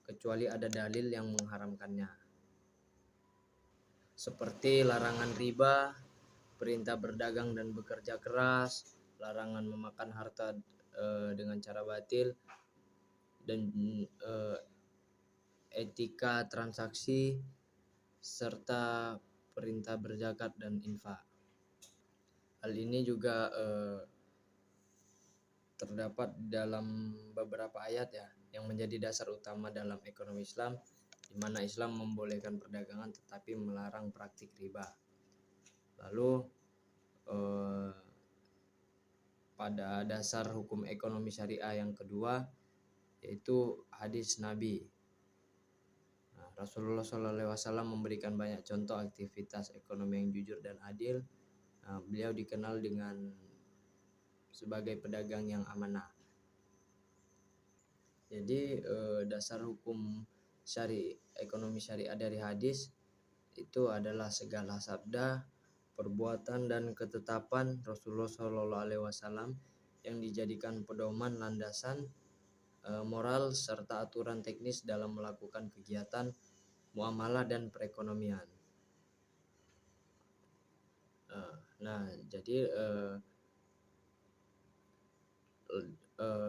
kecuali ada dalil yang mengharamkannya. Seperti larangan riba, perintah berdagang dan bekerja keras, larangan memakan harta dengan cara batil, dan etika transaksi, serta perintah berzakat dan infak. Hal ini juga terdapat dalam beberapa ayat ya yang menjadi dasar utama dalam ekonomi Islam, di mana Islam membolehkan perdagangan tetapi melarang praktik riba. Lalu pada dasar hukum ekonomi syariah yang kedua yaitu hadis Nabi. Rasulullah SAW memberikan banyak contoh aktivitas ekonomi yang jujur dan adil. Beliau dikenal dengan sebagai pedagang yang amanah. Jadi dasar hukum ekonomi syariah dari hadis itu adalah segala sabda, perbuatan dan ketetapan Rasulullah Shallallahu Alaihi Wasallam yang dijadikan pedoman landasan moral serta aturan teknis dalam melakukan kegiatan muamalah dan perekonomian. Nah, jadi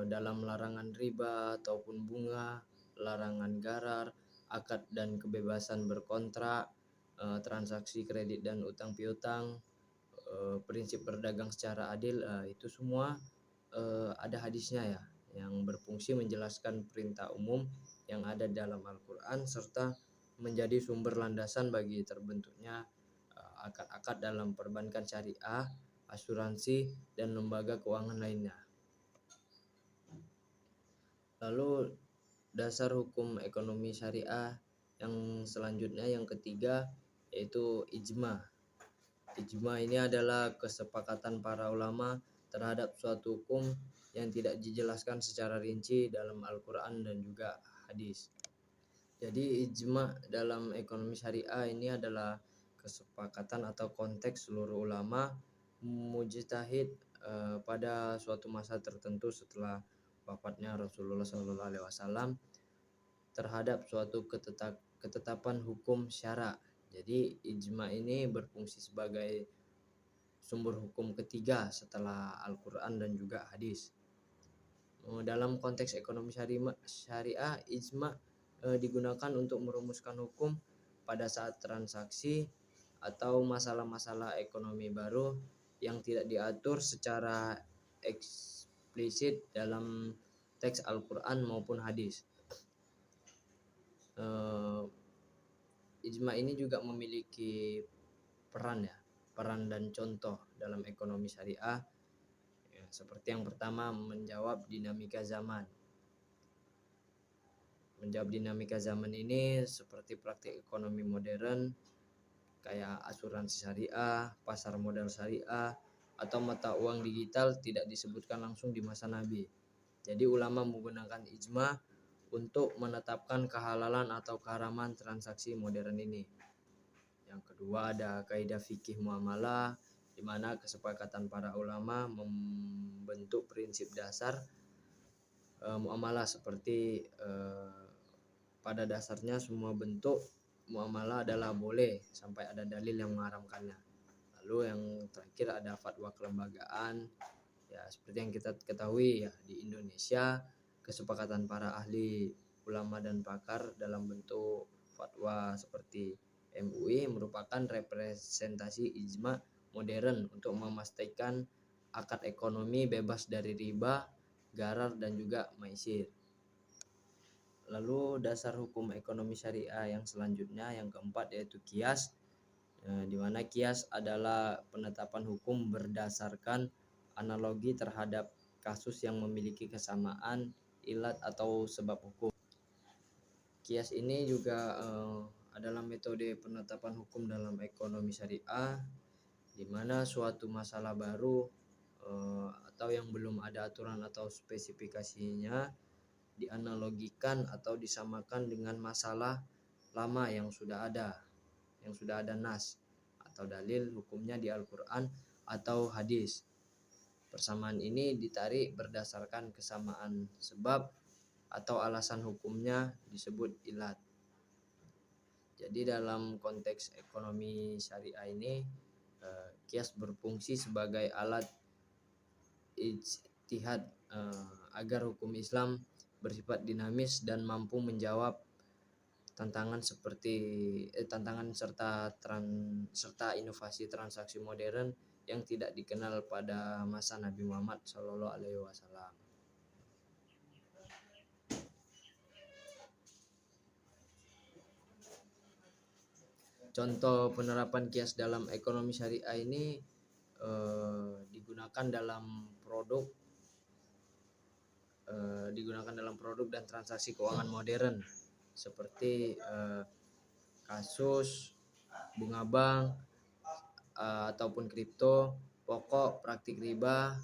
dalam larangan riba ataupun bunga, larangan garar, akad dan kebebasan berkontrak, transaksi kredit dan utang piutang, prinsip berdagang secara adil, itu semua ada hadisnya ya, yang berfungsi menjelaskan perintah umum yang ada dalam Al-Quran serta menjadi sumber landasan bagi terbentuknya akad-akad dalam perbankan syariah, asuransi, dan lembaga keuangan lainnya. Lalu dasar hukum ekonomi syariah yang selanjutnya, yang ketiga, yaitu ijma. Ijma ini adalah kesepakatan para ulama terhadap suatu hukum yang tidak dijelaskan secara rinci dalam Al-Quran dan juga hadis. Jadi ijma dalam ekonomi syariah ini adalah kesepakatan atau konteks seluruh ulama mujtahid pada suatu masa tertentu setelah wafatnya Rasulullah SAW terhadap suatu ketetapan hukum syara. Jadi ijma ini berfungsi sebagai sumber hukum ketiga setelah Al-Quran dan juga hadis. Dalam konteks ekonomi syariah, ijma digunakan untuk merumuskan hukum pada saat transaksi atau masalah-masalah ekonomi baru yang tidak diatur secara eksplisit dalam teks Al-Quran maupun hadis. Ijma ini juga memiliki peran dan contoh dalam ekonomi syariah ya, seperti yang pertama, menjawab dinamika zaman. Ini seperti praktik ekonomi modern kayak asuransi syariah, pasar modal syariah, atau mata uang digital tidak disebutkan langsung di masa Nabi. Jadi ulama menggunakan ijma untuk menetapkan kehalalan atau keharaman transaksi modern ini. Yang kedua, ada kaidah fikih muamalah, di mana kesepakatan para ulama membentuk prinsip dasar muamalah seperti pada dasarnya semua bentuk muamalah adalah boleh sampai ada dalil yang mengharamkannya. Lalu yang terakhir ada fatwa kelembagaan. Ya, seperti yang kita ketahui ya, di Indonesia kesepakatan para ahli, ulama dan pakar dalam bentuk fatwa seperti MUI merupakan representasi ijma modern untuk memastikan akad ekonomi bebas dari riba, garar dan juga maisir. Lalu dasar hukum ekonomi syariah yang selanjutnya, yang keempat, yaitu qiyas, di mana qiyas adalah penetapan hukum berdasarkan analogi terhadap kasus yang memiliki kesamaan ilat atau sebab hukum. Qiyas ini juga adalah metode penetapan hukum dalam ekonomi syariah, di mana suatu masalah baru atau yang belum ada aturan atau spesifikasinya dianalogikan atau disamakan dengan masalah lama yang sudah ada nas atau dalil hukumnya di Al-Quran atau hadis. Persamaan ini ditarik berdasarkan kesamaan sebab atau alasan hukumnya disebut ilat. Jadi dalam konteks ekonomi syariah ini, qiyas berfungsi sebagai alat ijtihad agar hukum Islam bersifat dinamis dan mampu menjawab tantangan serta inovasi transaksi modern yang tidak dikenal pada masa Nabi Muhammad SAW. Contoh penerapan qiyas dalam ekonomi syariah ini digunakan dalam produk dan transaksi keuangan modern seperti kasus bunga bank ataupun kripto, pokok, praktik riba,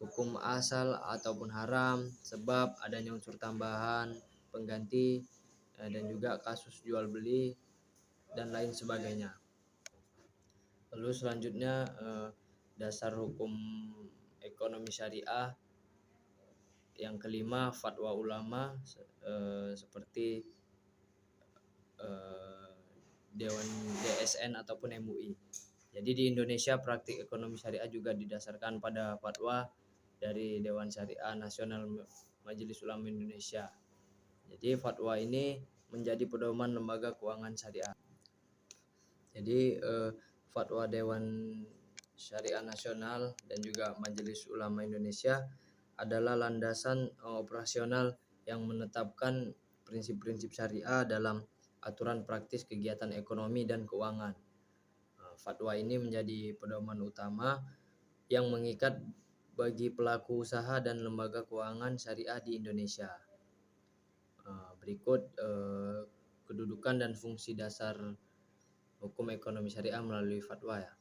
hukum asal ataupun haram, sebab adanya unsur tambahan, pengganti, dan juga kasus jual beli dan lain sebagainya. Lalu selanjutnya dasar hukum ekonomi syariah. Yang kelima, fatwa ulama seperti Dewan DSN ataupun MUI. Jadi di Indonesia praktik ekonomi syariah juga didasarkan pada fatwa dari Dewan Syariah Nasional Majelis Ulama Indonesia. Jadi fatwa ini menjadi pedoman lembaga keuangan syariah. Jadi fatwa Dewan Syariah Nasional dan juga Majelis Ulama Indonesia adalah landasan operasional yang menetapkan prinsip-prinsip syariah dalam aturan praktis kegiatan ekonomi dan keuangan. Fatwa ini menjadi pedoman utama yang mengikat bagi pelaku usaha dan lembaga keuangan syariah di Indonesia. Berikut kedudukan dan fungsi dasar hukum ekonomi syariah melalui fatwa ya.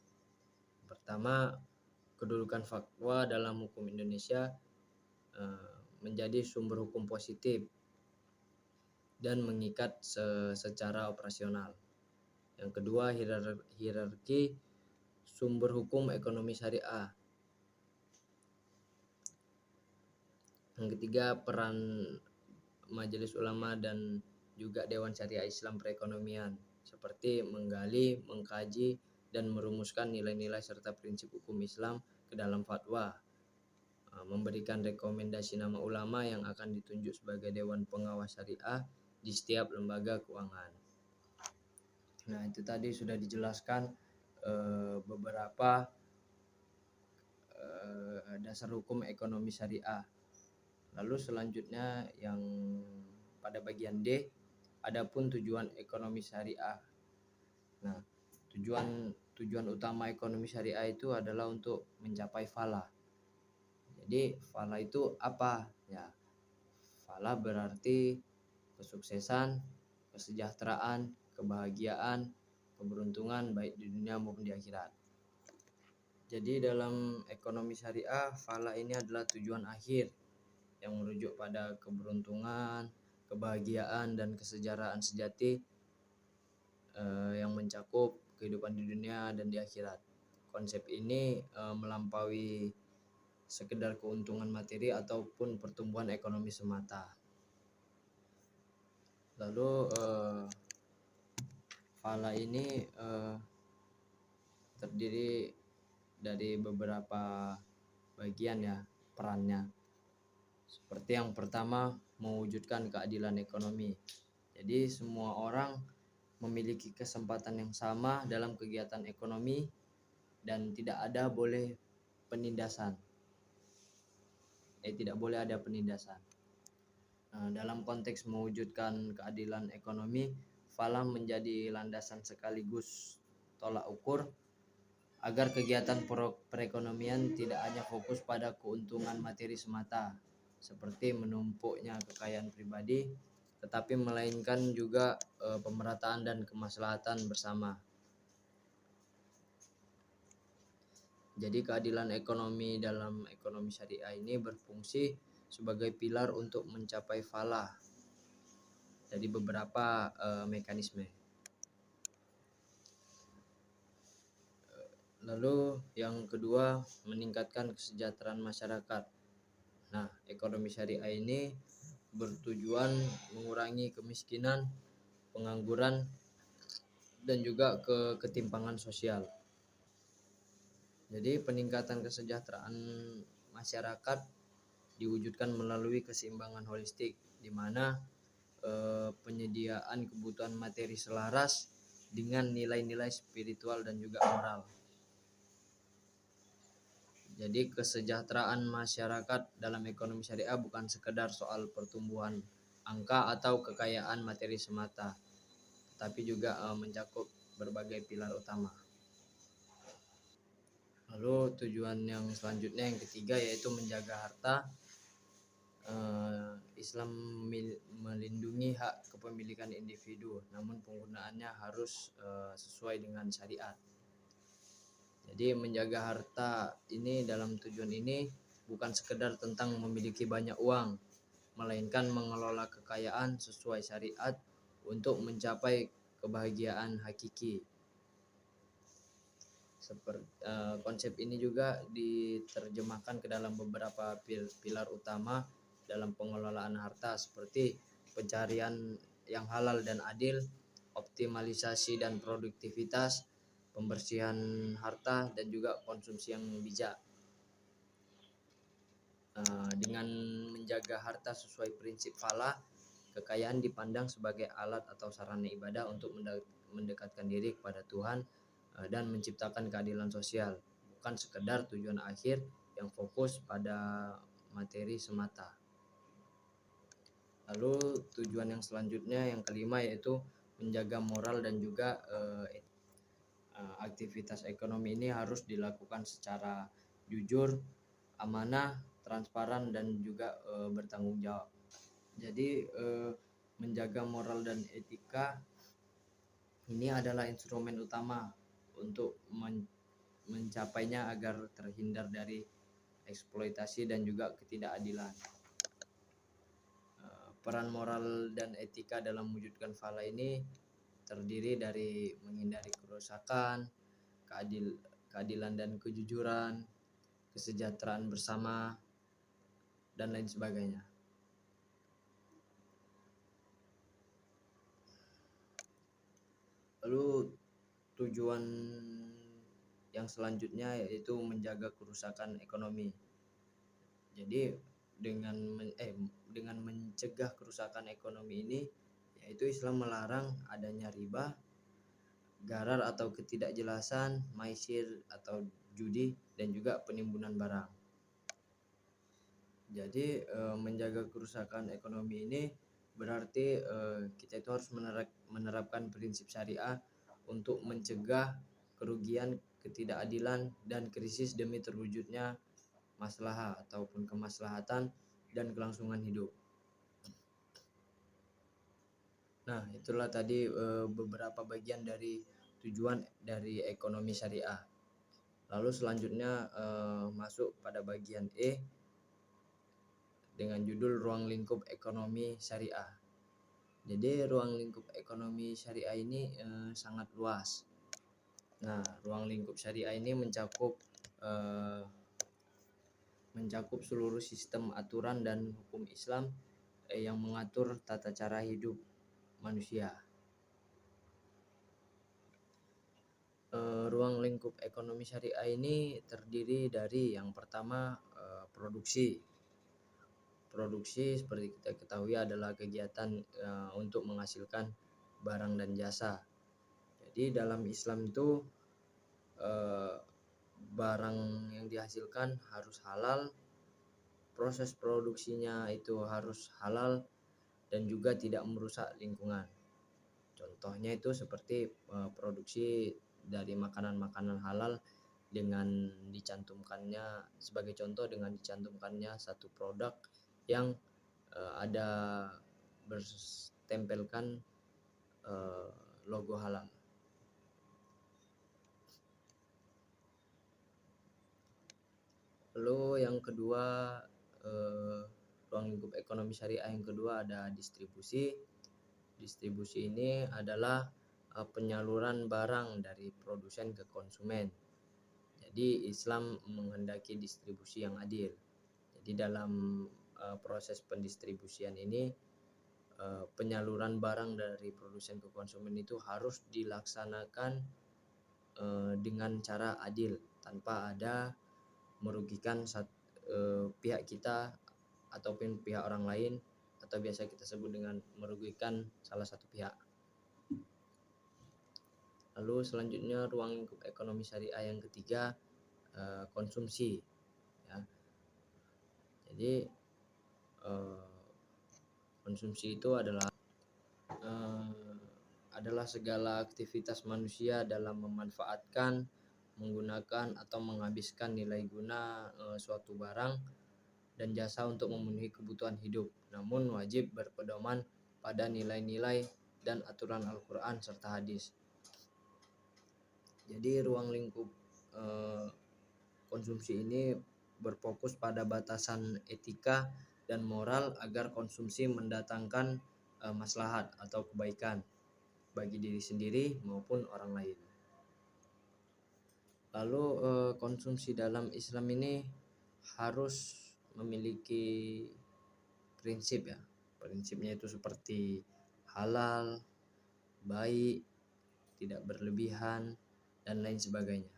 Pertama, kedudukan fatwa dalam hukum Indonesia menjadi sumber hukum positif dan mengikat secara operasional. Yang kedua, hierarki sumber hukum ekonomi syariah. Yang ketiga, peran Majelis Ulama dan juga Dewan Syariah Islam Perekonomian seperti menggali, mengkaji, dan merumuskan nilai-nilai serta prinsip hukum Islam ke dalam fatwa, memberikan rekomendasi nama ulama yang akan ditunjuk sebagai Dewan Pengawas Syariah di setiap lembaga keuangan. Nah, itu tadi sudah dijelaskan beberapa dasar hukum ekonomi syariah. Lalu selanjutnya yang pada bagian D, adapun tujuan ekonomi syariah. Nah, tujuan utama ekonomi syariah itu adalah untuk mencapai falah. Jadi falah itu apa? Ya, falah berarti kesuksesan, kesejahteraan, kebahagiaan, keberuntungan baik di dunia maupun di akhirat. Jadi dalam ekonomi syariah, falah ini adalah tujuan akhir yang merujuk pada keberuntungan, kebahagiaan, dan kesejahteraan sejati yang mencakup kehidupan di dunia dan di akhirat. Konsep ini melampaui sekedar keuntungan materi ataupun pertumbuhan ekonomi semata. Lalu falah ini terdiri dari beberapa bagian ya perannya. Seperti yang pertama, mewujudkan keadilan ekonomi. Jadi semua orang memiliki kesempatan yang sama dalam kegiatan ekonomi dan tidak boleh ada penindasan. Dalam konteks mewujudkan keadilan ekonomi, falah menjadi landasan sekaligus tolak ukur agar kegiatan perekonomian tidak hanya fokus pada keuntungan materi semata, seperti menumpuknya kekayaan pribadi, tetapi melainkan juga pemerataan dan kemaslahatan bersama. Jadi keadilan ekonomi dalam ekonomi syariah ini berfungsi sebagai pilar untuk mencapai falah dari beberapa mekanisme. Lalu yang kedua, meningkatkan kesejahteraan masyarakat. Nah, ekonomi syariah ini bertujuan mengurangi kemiskinan, pengangguran, dan juga ketimpangan sosial. Jadi peningkatan kesejahteraan masyarakat diwujudkan melalui keseimbangan holistik, di mana penyediaan kebutuhan materi selaras dengan nilai-nilai spiritual dan juga moral. Jadi kesejahteraan masyarakat dalam ekonomi syariah bukan sekedar soal pertumbuhan angka atau kekayaan materi semata, tapi juga mencakup berbagai pilar utama. Lalu tujuan yang selanjutnya yang ketiga yaitu menjaga harta. Islam melindungi hak kepemilikan individu, namun penggunaannya harus sesuai dengan syariat. Jadi menjaga harta ini dalam tujuan ini bukan sekedar tentang memiliki banyak uang, melainkan mengelola kekayaan sesuai syariat untuk mencapai kebahagiaan hakiki. Konsep ini juga diterjemahkan ke dalam beberapa pilar utama dalam pengelolaan harta, seperti pencarian yang halal dan adil, optimalisasi dan produktivitas, pembersihan harta, dan juga konsumsi yang bijak. Dengan menjaga harta sesuai prinsip falah, kekayaan dipandang sebagai alat atau sarana ibadah untuk mendekatkan diri kepada Tuhan dan menciptakan keadilan sosial, bukan sekedar tujuan akhir yang fokus pada materi semata. Lalu tujuan yang selanjutnya, yang kelima, yaitu menjaga moral dan juga aktivitas ekonomi ini harus dilakukan secara jujur, amanah, transparan, dan juga bertanggung jawab. Jadi menjaga moral dan etika ini adalah instrumen utama untuk mencapainya agar terhindar dari eksploitasi dan juga ketidakadilan. Peran moral dan etika dalam mewujudkan falah ini terdiri dari menghindari kerusakan, keadilan dan kejujuran, kesejahteraan bersama, dan lain sebagainya. Lalu tujuan yang selanjutnya yaitu menjaga kerusakan ekonomi. Jadi dengan mencegah kerusakan ekonomi ini, yaitu Islam melarang adanya riba, gharar atau ketidakjelasan, maisir atau judi, dan juga penimbunan barang. Jadi menjaga kerusakan ekonomi ini berarti kita itu harus menerapkan prinsip syariah untuk mencegah kerugian, ketidakadilan, dan krisis demi terwujudnya maslahah ataupun kemaslahatan dan kelangsungan hidup. Nah, itulah tadi beberapa bagian dari tujuan dari ekonomi syariah. Lalu selanjutnya masuk pada bagian E dengan judul ruang lingkup ekonomi syariah. Jadi ruang lingkup ekonomi syariah ini sangat luas. Nah, ruang lingkup syariah ini mencakup seluruh sistem aturan dan hukum Islam yang mengatur tata cara hidup manusia. Ruang lingkup ekonomi syariah ini terdiri dari yang pertama produksi. Produksi seperti kita ketahui adalah kegiatan untuk menghasilkan barang dan jasa. Jadi dalam Islam itu barang yang dihasilkan harus halal, proses produksinya itu harus halal, dan juga tidak merusak lingkungan. Contohnya itu seperti produksi dari makanan-makanan halal dengan dicantumkannya, sebagai contoh, dengan dicantumkannya satu produk yang ada bertempelkan logo halal. Lalu yang kedua, ruang lingkup ekonomi syariah yang kedua ada distribusi. Distribusi ini adalah penyaluran barang dari produsen ke konsumen. Jadi Islam menghendaki distribusi yang adil. Jadi dalam proses pendistribusian ini, penyaluran barang dari produsen ke konsumen itu harus dilaksanakan dengan cara adil, tanpa ada merugikan pihak kita ataupun pihak orang lain, atau biasa kita sebut dengan merugikan salah satu pihak. Lalu selanjutnya ruang lingkup ekonomi syariah yang ketiga, konsumsi. Ya. Jadi konsumsi itu adalah segala aktivitas manusia dalam memanfaatkan, menggunakan atau menghabiskan nilai guna suatu barang dan jasa untuk memenuhi kebutuhan hidup, namun wajib berpedoman pada nilai-nilai dan aturan Al-Quran serta hadis. Jadi ruang lingkup konsumsi ini berfokus pada batasan etika dan moral agar konsumsi mendatangkan maslahat atau kebaikan bagi diri sendiri maupun orang lain. Lalu konsumsi dalam Islam ini harus memiliki prinsip ya. Prinsipnya itu seperti halal, baik, tidak berlebihan, dan lain sebagainya.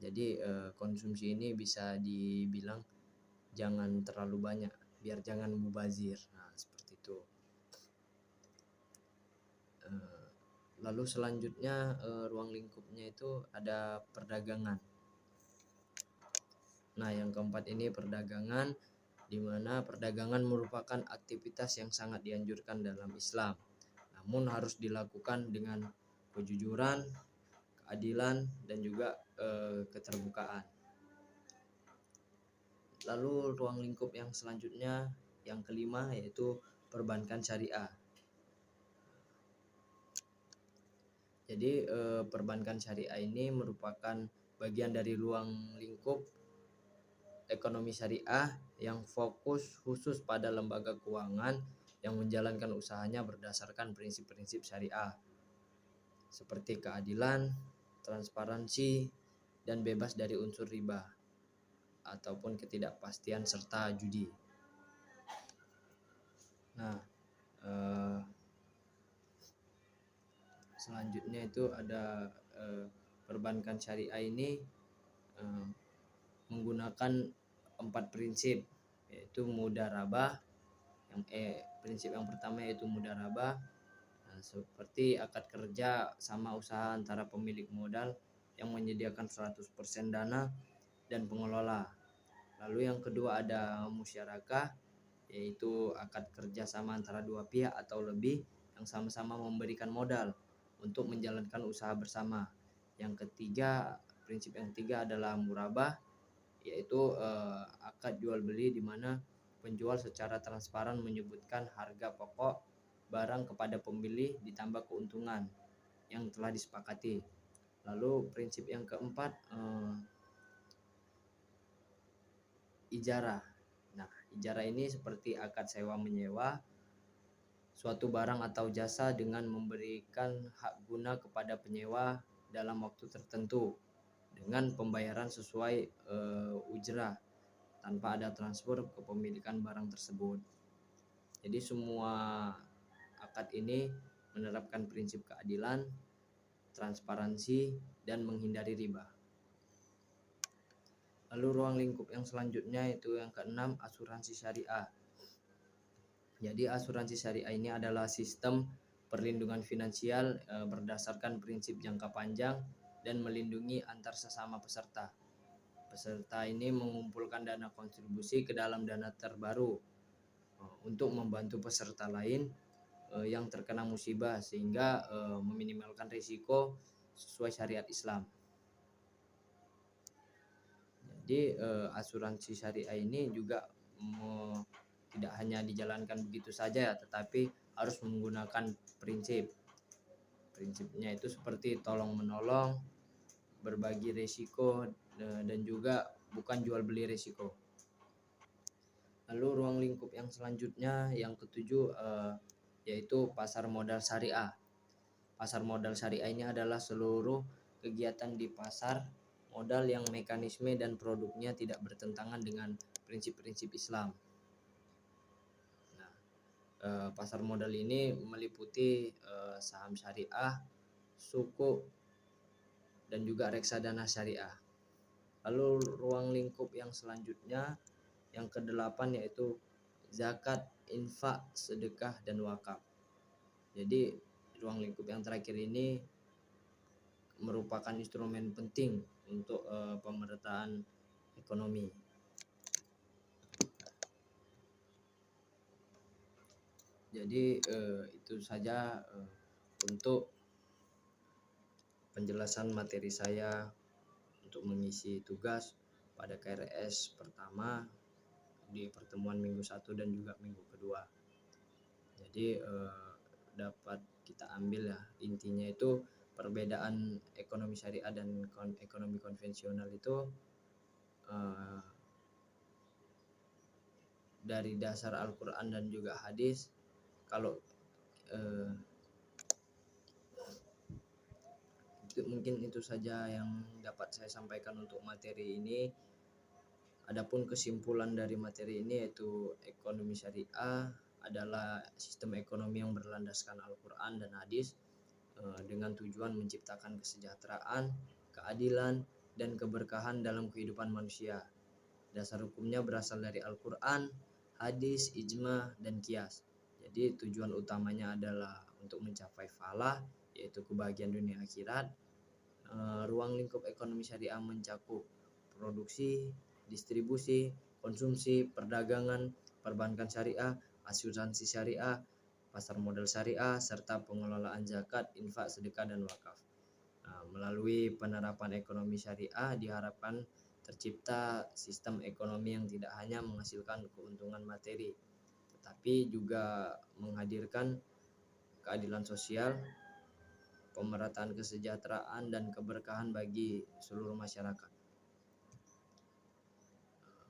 Jadi konsumsi ini bisa dibilang jangan terlalu banyak, biar jangan mubazir. Nah, seperti itu. Lalu selanjutnya ruang lingkupnya itu ada perdagangan. Nah, yang keempat ini perdagangan, di mana perdagangan merupakan aktivitas yang sangat dianjurkan dalam Islam. Namun harus dilakukan dengan kejujuran, keadilan, dan juga keterbukaan. Lalu ruang lingkup yang selanjutnya, yang kelima, yaitu perbankan syariah. Jadi perbankan syariah ini merupakan bagian dari ruang lingkup ekonomi syariah yang fokus khusus pada lembaga keuangan yang menjalankan usahanya berdasarkan prinsip-prinsip syariah seperti keadilan, transparansi, dan bebas dari unsur riba ataupun ketidakpastian serta judi. Nah, selanjutnya itu ada perbankan syariah ini menggunakan 4 prinsip, yaitu mudharabah. Prinsip yang pertama yaitu mudharabah, seperti akad kerja sama usaha antara pemilik modal yang menyediakan 100% dana dan pengelola. Lalu yang kedua ada musyarakah, yaitu akad kerja sama antara dua pihak atau lebih yang sama-sama memberikan modal untuk menjalankan usaha bersama. Yang ketiga, prinsip yang ketiga adalah murabah, yaitu akad jual beli di mana penjual secara transparan menyebutkan harga pokok barang kepada pembeli ditambah keuntungan yang telah disepakati. Lalu prinsip yang keempat ijarah. Nah, ijarah ini seperti akad sewa menyewa suatu barang atau jasa dengan memberikan hak guna kepada penyewa dalam waktu tertentu dengan pembayaran sesuai ujrah tanpa ada transfer kepemilikan barang tersebut. Jadi semua akad ini menerapkan prinsip keadilan, transparansi, dan menghindari riba. Lalu ruang lingkup yang selanjutnya itu yang keenam, asuransi syariah. Jadi asuransi syariah ini adalah sistem perlindungan finansial berdasarkan prinsip jangka panjang dan melindungi antar sesama peserta. Peserta ini mengumpulkan dana kontribusi ke dalam dana terbaru untuk membantu peserta lain yang terkena musibah sehingga meminimalkan risiko sesuai syariat Islam. Jadi asuransi syariah ini juga tidak hanya dijalankan begitu saja, tetapi harus menggunakan prinsipnya itu seperti tolong menolong, berbagi risiko, dan juga bukan jual beli risiko. Lalu ruang lingkup yang selanjutnya yang ketujuh yaitu pasar modal syariah. Pasar modal syariah ini adalah seluruh kegiatan di pasar modal yang mekanisme dan produknya tidak bertentangan dengan prinsip-prinsip Islam. Nah, pasar modal ini meliputi saham syariah, sukuk, dan juga reksadana syariah. Lalu ruang lingkup yang selanjutnya yang kedelapan yaitu zakat, infak, sedekah, dan wakaf. Jadi ruang lingkup yang terakhir ini merupakan instrumen penting untuk pemerataan ekonomi. Jadi itu saja untuk penjelasan materi saya untuk mengisi tugas pada KRS pertama di pertemuan minggu 1 dan juga minggu kedua. Jadi dapat kita ambil ya, intinya itu perbedaan ekonomi syariah dan ekonomi konvensional itu dari dasar Al-Quran dan juga hadis. Kalau mungkin itu saja yang dapat saya sampaikan untuk materi ini. Adapun kesimpulan dari materi ini yaitu ekonomi syariah adalah sistem ekonomi yang berlandaskan Al-Quran dan hadis dengan tujuan menciptakan kesejahteraan, keadilan, dan keberkahan dalam kehidupan manusia. Dasar hukumnya berasal dari Al-Quran, hadis, ijma, dan qiyas. Jadi tujuan utamanya adalah untuk mencapai falah, yaitu kebahagiaan dunia akhirat. Ruang lingkup ekonomi syariah mencakup produksi, distribusi, konsumsi, perdagangan, perbankan syariah, asuransi syariah, pasar modal syariah, serta pengelolaan zakat, infak, sedekah, dan wakaf. Melalui penerapan ekonomi syariah diharapkan tercipta sistem ekonomi yang tidak hanya menghasilkan keuntungan materi, tetapi juga menghadirkan keadilan sosial, pemerataan kesejahteraan, dan keberkahan bagi seluruh masyarakat.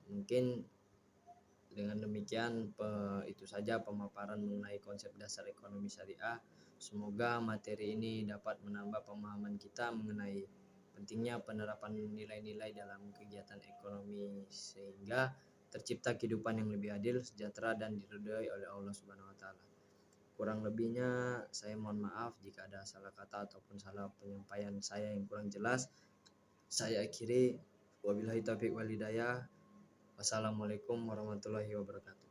Mungkin dengan demikian itu saja pemaparan mengenai konsep dasar ekonomi syariah. Semoga materi ini dapat menambah pemahaman kita mengenai pentingnya penerapan nilai-nilai dalam kegiatan ekonomi sehingga tercipta kehidupan yang lebih adil, sejahtera, dan diridhoi oleh Allah Subhanahu wa taala. Kurang lebihnya saya mohon maaf jika ada salah kata ataupun salah penyampaian saya yang kurang jelas. Saya akhiri, wabillahi taufiq wal hidayah. Wassalamualaikum warahmatullahi wabarakatuh.